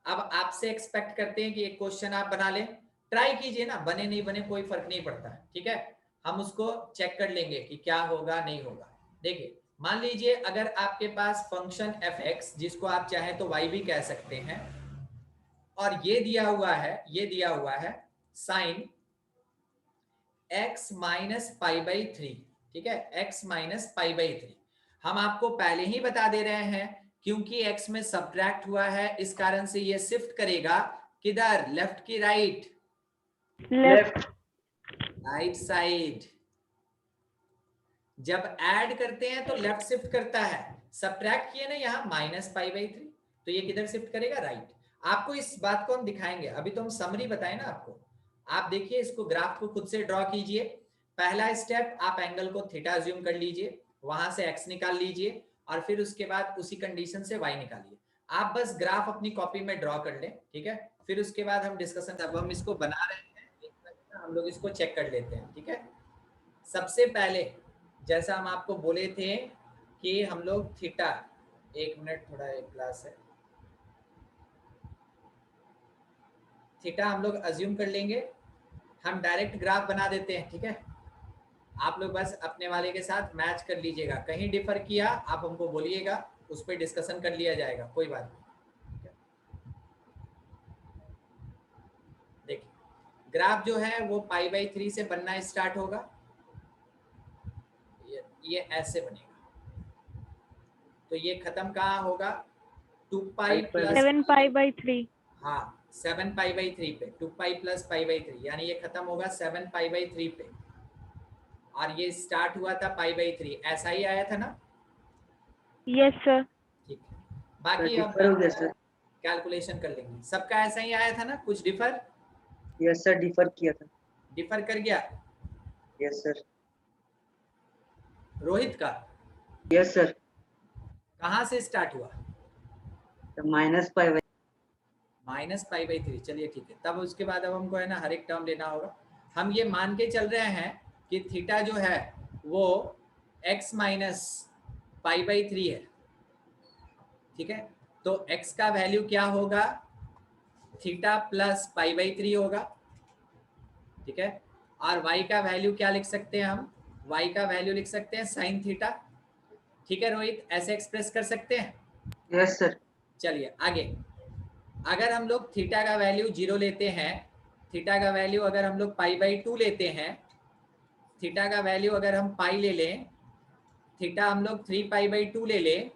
अब आपसे एक्सपेक्ट करते हैं कि एक क्वेश्चन आप बना लें, ट्राई कीजिए ना, बने नहीं बने कोई फर्क नहीं पड़ता। ठीक है, हम उसको चेक कर लेंगे कि क्या होगा नहीं होगा। देखिए, मान लीजिए अगर आपके पास फंक्शन fx, जिसको आप चाहे तो y भी कह सकते हैं, और ये दिया हुआ है sine x minus pi by 3। ठीक है, x माइनस पाई बाई 3। हम आपको पहले ही बता दे रहे हैं क्योंकि x में सब्ट्रैक्ट हुआ है, इस कारण से ये शिफ्ट करेगा किधर? लेफ्ट की राइट? लेफ्ट। Right side. जब ऐड करते हैं तो लेफ्ट शिफ्ट करता है, सब्ट्रैक्ट किए ना यहाँ माइनस पाई बाई 3, तो ये किधर शिफ्ट करेगा? राइट। आपको इस बात को हम दिखाएंगे, अभी तो हम समरी बताए ना आपको। आप देखिए, इसको ग्राफ को खुद से ड्रॉ कीजिए। पहला स्टेप, आप एंगल को थीटा अज्यूम कर लीजिए, वहां से एक्स निकाल लीजिए, और फिर उसके बाद उसी कंडीशन से वाई निकालिए। आप बस ग्राफ अपनी कॉपी में ड्रॉ कर लें। ठीक है, फिर उसके बाद हम डिस्कशन, अब हम इसको बना रहे हैं, हम लोग इसको चेक कर लेते हैं। ठीक है, सबसे पहले जैसा हम आपको बोले थे कि हम लोग थीटा, एक मिनट, थोड़ा एक क्लास है, थीटा हम लोग अज्यूम कर लेंगे। हम डायरेक्ट ग्राफ बना देते हैं। ठीक है, आप लोग बस अपने वाले के साथ मैच कर लीजिएगा, कहीं डिफर किया आप हमको बोलिएगा, उस पर डिस्कशन कर लिया जाएगा, कोई बात नहीं। देखिए, ग्राफ जो है वो पाई बाई 3 से बनना स्टार्ट होगा, ये ऐसे बनेगा, तो ये खत्म कहाँ होगा? 2 पाई प्लस 7 पाई बाई 3। हाँ, 7 पाई बाई 3 पे, 2 पाई प्लस पाई बाई 3, यानी ये खत्म होगा 7 पाई बाई 3 पे, और ये स्टार्ट हुआ था पाई बाई 3। ऐसा ही आया था ना? Yes sir. ठीक है, बाकी अब कैलकुलेशन कर लेंगे। सबका ऐसा ही आया था ना? कुछ डिफर? यस सर, डिफर किया था। डिफर कर गया? Yes sir. रोहित का? Yes sir. कहाँ से स्टार्ट हुआ? Minus pi by minus pi by 3। चलिए ठीक है, तब उसके बाद अब हमको है ना हर एक टर्म लेना होगा। हम ये मान के चल रहे हैं कि थीटा जो है वो x माइनस पाई बाई 3 है। ठीक है, तो x का वैल्यू क्या होगा? थीटा प्लस पाई बाई 3 होगा। ठीक है, और y का वैल्यू क्या लिख सकते हैं हम? y का वैल्यू लिख सकते हैं साइन थीटा। ठीक है रोहित, ऐसे एक्सप्रेस कर सकते हैं? Yes sir. चलिए आगे, अगर हम लोग थीटा का वैल्यू 0 लेते हैं, थीटा का वैल्यू अगर हम लोग पाई बाई 2 लेते हैं, थीटा का वैल्यू अगर हम पाई ले लें, थीटा हम लोग 3 पाई बाई 2 ले लें,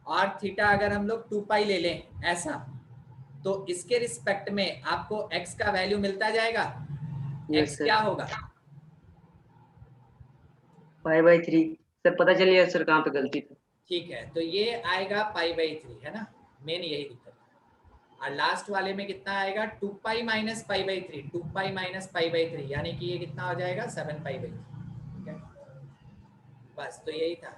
और थीटा अगर हम लोग 2 पाई ले लें, ऐसा, तो इसके रिस्पेक्ट में आपको x का वैल्यू मिलता जाएगा। Yes x sir. क्या होगा? पाई बाई 3 सर, पता चल गया सर कहाँ पे गलती थी। ठीक है, तो ये आएगा π/3 है ना, मेन यही दिक्कत है। और लास्ट वाले में कितना आएगा? 2π माइनस π/3, 2π माइनस π/3, यानी कि ये कितना हो जाएगा? 7π/3। ठीक है, बस तो यही था।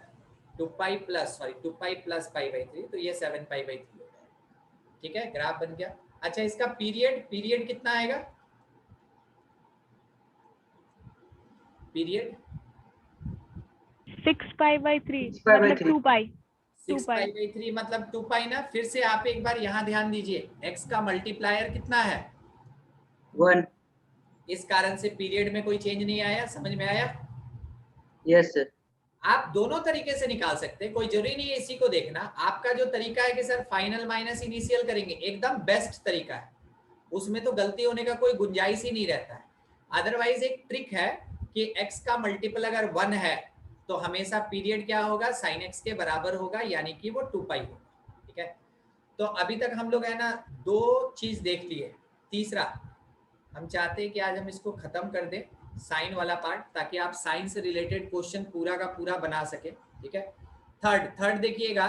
2π प्लस 2π+π/3, तो ये 7π/3 हो जाएगा। ठीक है, ग्राफ बन गया। अच्छा, इसका पीरियड कितना आएगा? पीरियड 6π/3 6π/3 मतलब 2π 6π/3 मतलब 2π ना। फिर से आप एक बार यहाँ ध्यान दीजिए, x का मल्टीप्लायर कितना है? 1। इस कारण से पीरियड में कोई चेंज नहीं आया। समझ में आया? Yes sir. आप दोनों तरीके से निकाल सकते हैं, कोई जरूरी नहीं है इसी को देखना। आपका जो तरीका है कि सर फाइनल माइनस इनिशियल करेंगे, एकदम बेस्ट तरीका है, उसमें तो गलती होने का कोई गुंजाइश ही नहीं रहता है। अदरवाइज एक ट्रिक है कि x का मल्टीपल अगर 1 है तो हमेशा पीरियड क्या होगा? sin x के बराबर होगा, यानी कि वो 2π होगा। ठीक है, तो अभी तक हम लोग है ना 2 चीज देख लिए। तीसरा हम चाहते हैं कि आज हम इसको खत्म कर दें, साइन वाला पार्ट, ताकि आप साइन से रिलेटेड क्वेश्चन पूरा का पूरा बना सके। ठीक है, थर्ड देखिएगा,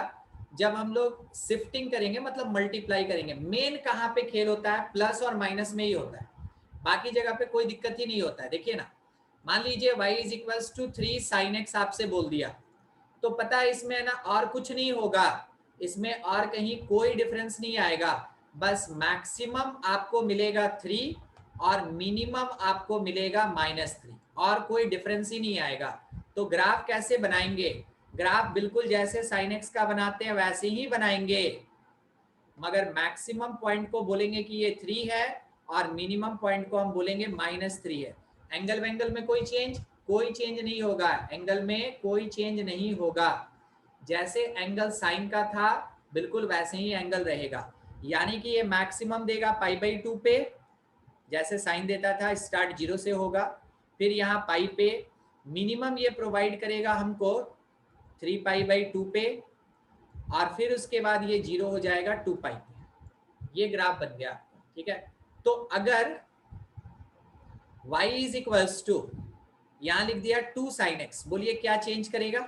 जब हम लोग शिफ्टिंग करेंगे मतलब मल्टीप्लाई करेंगे, मेन कहाँ पे खेल होता है? प्लस और माइनस में ही होता है, बाकी जगह पे कोई दिक्कत ही नहीं होता है। देखिए ना, मान लीजिए y = 3 sin x आपसे बोल दिया, तो पता है इसमें ना और कुछ नहीं होगा, इसमें और कहीं कोई डिफरेंस नहीं आएगा, बस मैक्सिमम आपको मिलेगा 3 और मिनिमम आपको मिलेगा -3, और कोई डिफरेंस ही नहीं आएगा। तो ग्राफ कैसे बनाएंगे? ग्राफ बिल्कुल जैसे sin x का बनाते हैं वैसे ही बनाएंगे, मगर मैक्सिमम पॉइंट को बोलेंगे कि ये 3 है और मिनिमम पॉइंट को हम बोलेंगे -3 है। एंगल वेंगल में कोई चेंज नहीं होगा, एंगल में कोई चेंज नहीं होगा। जैसे एंगल साइन का था बिल्कुल वैसे ही एंगल रहेगा, यानी कि ये मैक्सिमम देगा π/2 पे, जैसे साइन देता था स्टार्ट 0 से होगा, फिर यहाँ पाई पे मिनिमम ये प्रोवाइड करेगा हमको 3π/2 पे, और फिर उसके बाद ये 0 हो जाएगा 2π पे। ये ग्राफ बन गया। ठीक है, तो अगर y = यहां लिख दिया 2 sin x, बोलिए क्या चेंज करेगा?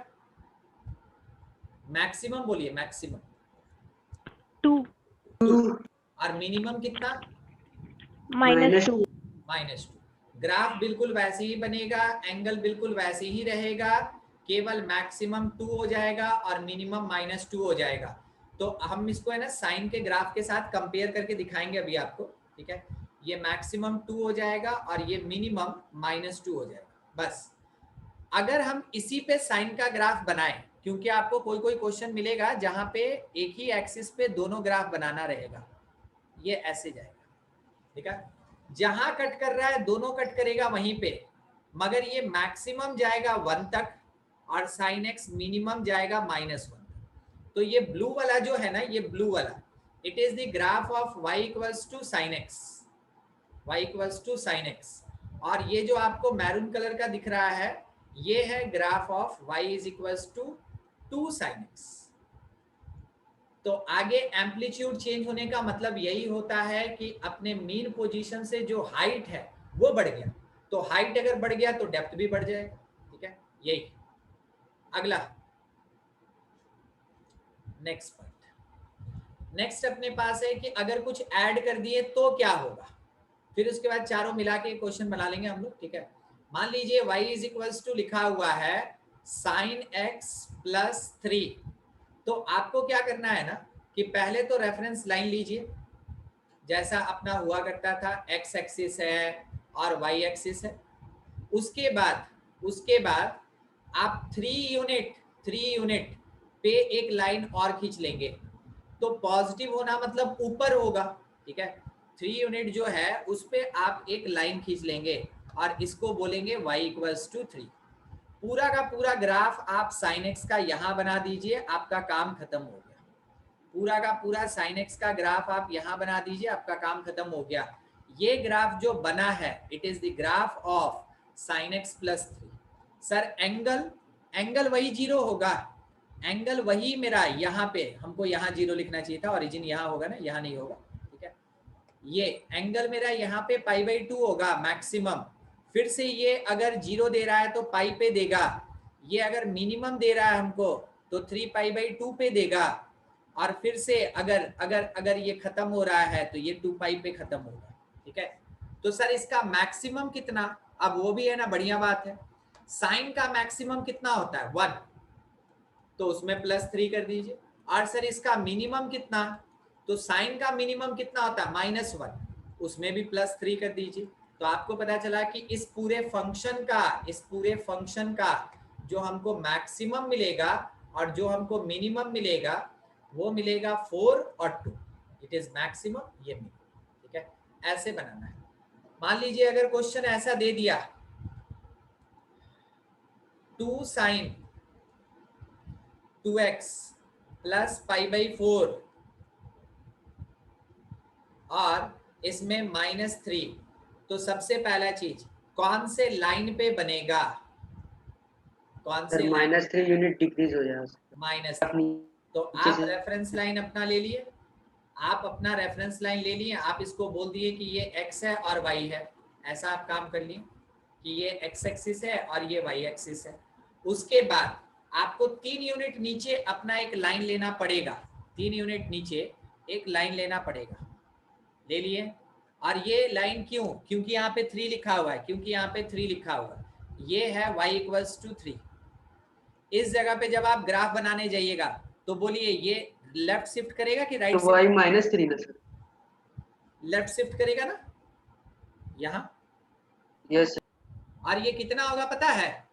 मैक्सिमम बोलिए, मैक्सिमम 2 और मिनिमम कितना? -2 -2। ग्राफ बिल्कुल वैसे ही बनेगा, एंगल बिल्कुल वैसे ही रहेगा, केवल मैक्सिमम 2 हो जाएगा और मिनिमम -2 हो जाएगा। तो हम इसको है ना साइन के ग्राफ के साथ कंपेयर करके दिखाएंगे अभी आपको। ठीक है, ये मैक्सिमम 2 हो जाएगा और ये मिनिमम -2 हो जाएगा। बस अगर हम इसी पे साइन का ग्राफ बनाएं, क्योंकि आपको कोई क्वेश्चन मिलेगा जहां पे एक ही एक्सिस पे दोनों ग्राफ बनाना रहेगा, ये ऐसे जाएगा। ठीक है, जहां कट कर रहा है दोनों कट करेगा वहीं पे, मगर ये मैक्सिमम जाएगा 1 तक और sin x मिनिमम जाएगा -1 तक। तो ये ब्लू वाला जो है ना, ये ब्लू वाला, it is the graph of y = sin x, y = sin x, और ये जो आपको मैरून कलर का दिख रहा है ये है graph of y = 2 sin x। तो आगे एम्पलीट्यूड चेंज होने का मतलब यही होता है कि अपने मीन पोजीशन से जो हाइट है वो बढ़ गया, तो हाइट अगर बढ़ गया तो डेप्थ भी बढ़ जाएगा। ठीक है, यही। अगला नेक्स्ट पॉइंट, नेक्स्ट अपने पास है कि अगर कुछ ऐड कर दिए तो क्या होगा, फिर उसके बाद चारों मिला के क्वेश्चन बना लेंगे हम लोग। ठीक है, मान लीजिए y = लिखा हुआ है sin x + 3, तो आपको क्या करना है ना कि पहले तो रेफरेंस लाइन लीजिए, जैसा अपना हुआ करता था, x एक्सिस है और y एक्सिस है। उसके बाद आप 3 यूनिट पे एक लाइन और खींच लेंगे, तो पॉजिटिव होना मतलब ऊपर होगा। ठीक है, 3 यूनिट जो है उस पे आप एक लाइन खींच लेंगे और इसको बोलेंगे y = 3। पूरा का पूरा ग्राफ आप sin x का यहाँ बना दीजिए, आपका काम खत्म हो गया। पूरा का पूरा sin x का ग्राफ आप यहाँ बना दीजिए, आपका काम खत्म हो गया। ये ग्राफ जो बना है it is the graph of sin x + 3। Sir angle वही 0 होगा, एंगल वही मेरा यहाँ पे, हमको यहाँ 0 लिखना चाहिए था, ओरिजिन यहाँ होगा ना, यहाँ नहीं होगा। ठीक है, ये एंगल मेरा यहाँ पे π/2 होगा मैक्सिमम। फिर से ये अगर 0 दे रहा है तो पाई पे देगा, ये अगर मिनिमम दे रहा है हमको तो 3π/2 पे देगा, और फिर से अगर अगर अगर ये खत्म हो रहा है तो ये 2π पे खत्म होगा। ठीक है, तो सर इसका मैक्सिमम कितना, अब वो भी है ना, बढ़िया बात है। साइन का मैक्सिमम कितना होता है 1, तो उसमें +3 कर दीजिए। और सर इसका मिनिमम कितना, तो साइन का मिनिमम कितना होता है -1, उसमें भी +3 कर दीजिए। तो आपको पता चला कि इस पूरे फंक्शन का जो हमको मैक्सिमम मिलेगा और जो हमको मिनिमम मिलेगा वो मिलेगा 4 और 2। इट इज मैक्सिमम, ये मिनिमम। ठीक है, ऐसे बनाना है। मान लीजिए अगर क्वेश्चन ऐसा दे दिया 2 sin 2x + π/4 और इसमें -3, तो सबसे पहला चीज कौन से लाइन पे बनेगा, कौन से लाइन, -3 यूनिट डिक्रीज हो जाएगा। -3। तो आप रेफरेंस लाइन अपना ले लिए, आप अपना रेफरेंस लाइन ले लिए, आप इसको बोल दिए कि ये x है और y है, ऐसा आप काम कर लिए कि ये x एक्सिस है और ये y एक्सिस है। उसके बाद आपको 3 यूनिट नीचे अपना एक लाइन लेना पड़ेगा, 3 यूनिट नीचे एक लाइन लेना पड़ेगा, ले लिए। और ये लाइन क्यों, क्योंकि यहाँ पे 3 लिखा हुआ है, क्योंकि यहाँ पे 3 लिखा हुआ है, ये है y = 3। इस जगह पे जब आप ग्राफ बनाने जाइएगा तो बोलिए ये लेफ्ट शिफ्ट करेगा कि राइट तो y -3 ना सर? लेफ्ट शिफ्ट करेगा ना यहाँ। यस। और ये कितना होगा पता है,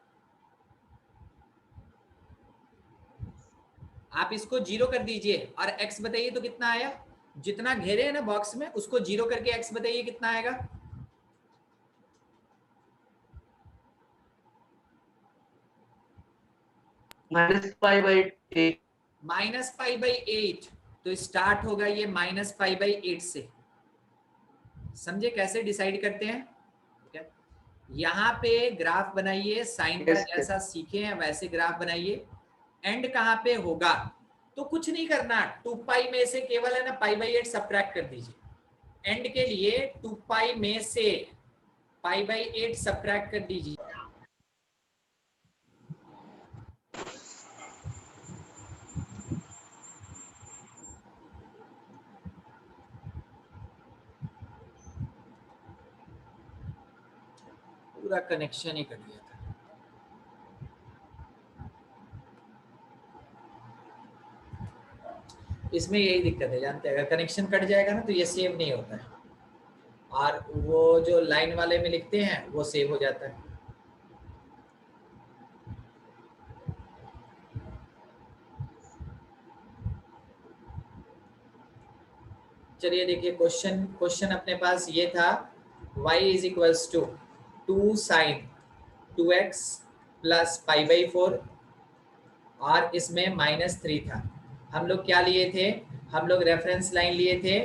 आप इसको 0 कर दीजिए और x बताइए तो कितना आया, जितना घेरे है ना बॉक्स में उसको 0 करके x बताइए कितना आएगा। -π/8। -π/8, तो स्टार्ट होगा ये -π/8 से। समझे कैसे डिसाइड करते हैं। ठीक है, यहाँ पे ग्राफ बनाइए, साइन का जैसा सीखे हैं वैसे ग्राफ बनाइए। एंड कहाँ पे होगा, तो कुछ नहीं करना, 2π में से केवल है ना π/8 सब्ट्रैक्ट कर दीजिए। एंड के लिए 2π में से π/8 सब्ट्रैक्ट कर दीजिए। पूरा कनेक्शन ही कट गया था। इसमें यही दिक्कत है, जानते हैं, अगर कनेक्शन कट जाएगा ना तो ये सेव नहीं होता है, और वो जो लाइन वाले में लिखते हैं वो सेव हो जाता है। चलिए देखिए क्वेश्चन अपने पास ये था, y = 2 sin 2x + π/4 और इसमें -3 था। हम लोग क्या लिए थे, हम लोग रेफरेंस लाइन लिए थे।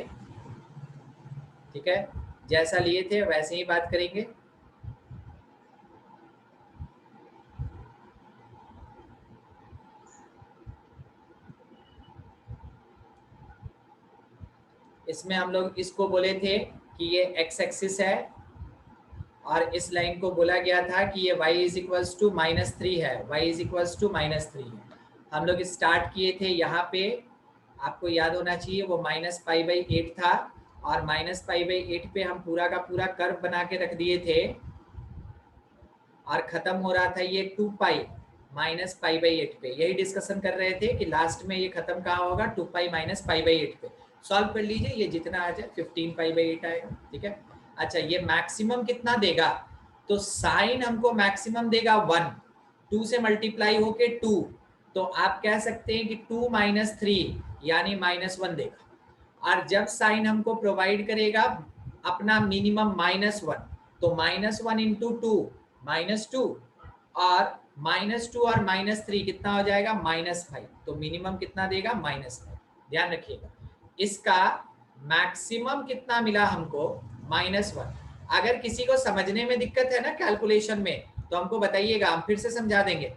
ठीक है, जैसा लिए थे वैसे ही बात करेंगे। इसमें हम लोग इसको बोले थे कि ये x एक्सिस है और इस लाइन को बोला गया था कि ये y = -3 है, y = -3 है। हम लोग स्टार्ट किए थे यहाँ पे, आपको याद होना चाहिए वो -π/8 था, और -π/8 पे हम पूरा का पूरा कर्व बना के रख दिए थे, और खत्म हो रहा था ये 2π -π/8 पे। यही डिस्कशन कर रहे थे कि लास्ट में ये खत्म कहाँ होगा, 2π -π/8 पे। सॉल्व कर लीजिए, ये जितना आ जाए 15π/8 आएगा। ठीक है, अच्छा ये मैक्सिमम कितना देगा, तो साइन हमको मैक्सिमम देगा 1, 2 से मल्टीप्लाई होके 2, तो आप कह सकते हैं कि 2 - 3 यानी -1 देगा। और जब साइन हमको प्रोवाइड करेगा अपना मिनिमम -1, तो -1 × 2 -2, और -2 और -3 कितना हो जाएगा, -5, तो मिनिमम कितना देगा, -5। ध्यान रखिएगा, इसका मैक्सिमम कितना मिला हमको, -1। अगर किसी को समझने में दिक्कत है ना कैलकुलेशन में, तो हमको बताइएगा, हम फिर से समझा देंगे।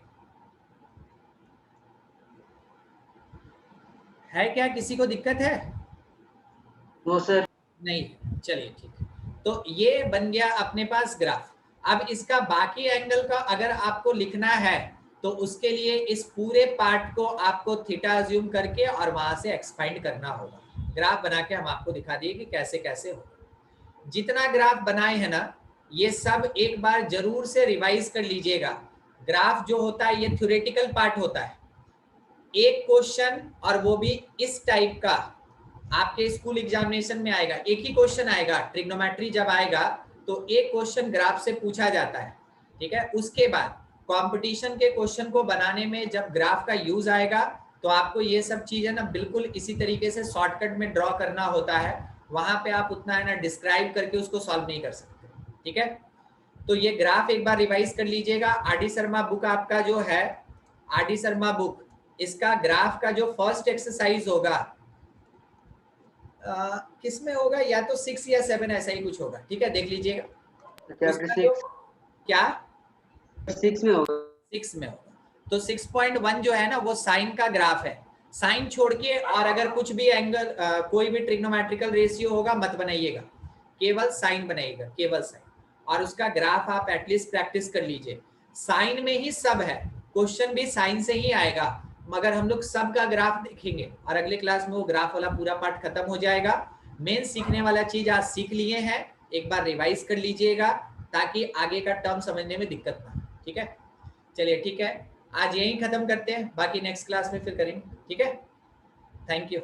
है क्या, किसी को दिक्कत है? No sir. नहीं, चलिए ठीक है, तो ये बन गया अपने पास ग्राफ। अब इसका बाकी एंगल का अगर आपको लिखना है तो उसके लिए इस पूरे पार्ट को आपको थीटा अज्यूम करके और वहां से एक्सपांड करना होगा। ग्राफ बना के हम आपको दिखा दिए कि कैसे कैसे होगा। जितना ग्राफ बनाए हैं ना, ये सब एक बार जरूर से रिवाइज कर लीजिएगा। ग्राफ जो होता है ये थ्योरेटिकल पार्ट होता है। एक क्वेश्चन, और वो भी इस टाइप का, आपके स्कूल एग्जामिनेशन में आएगा। एक ही क्वेश्चन आएगा, ट्रिग्नोमेट्री जब आएगा तो एक क्वेश्चन ग्राफ से पूछा जाता है, ठीक है। उसके बाद कंपटीशन के क्वेश्चन को बनाने में जब ग्राफ का यूज आएगा तो आपको ये सब चीजें ना बिल्कुल इसी तरीके से शॉर्टकट में ड्रॉ करना होता है। वहां पे आप उतना है ना डिस्क्राइब करके उसको सॉल्व नहीं कर सकते, ठीक है। तो ये ग्राफ एक बार रिवाइज कर लीजिएगा। आर डी शर्मा बुक आपका जो है, आर डी शर्मा बुक, इसका ग्राफ का जो फर्स्ट एक्सरसाइज होगा किस में होगा, या तो 6 या 7 ऐसा ही कुछ होगा, ठीक है, देख लीजिएगा। चैप्टर उसका जो 6 क्या 6 में होगा। 6 में होगा। तो 6.1 जो है ना वो साइन का ग्राफ है। साइन छोड़ के और अगर कुछ भी एंगल कोई भी ट्रिग्नोमेट्रिकल रेशियो होगा मत बनाइएगा, केवल साइन बनाइएगा, केवल साइन। और उसका ग्राफ आप एटलीस्ट प्रैक्टिस कर लीजिए। साइन में ही सब है, क्वेश्चन भी साइन से ही आएगा, मगर हम लोग सब का ग्राफ देखेंगे और अगले क्लास में वो ग्राफ वाला पूरा पार्ट खत्म हो जाएगा। मेन सीखने वाला चीज आज सीख लिए हैं, एक बार रिवाइज कर लीजिएगा ताकि आगे का टर्म समझने में दिक्कत ना, ठीक है। चलिए ठीक है, आज यहीं खत्म करते हैं, बाकी नेक्स्ट क्लास में फिर करेंगे, ठीक है। Thank you.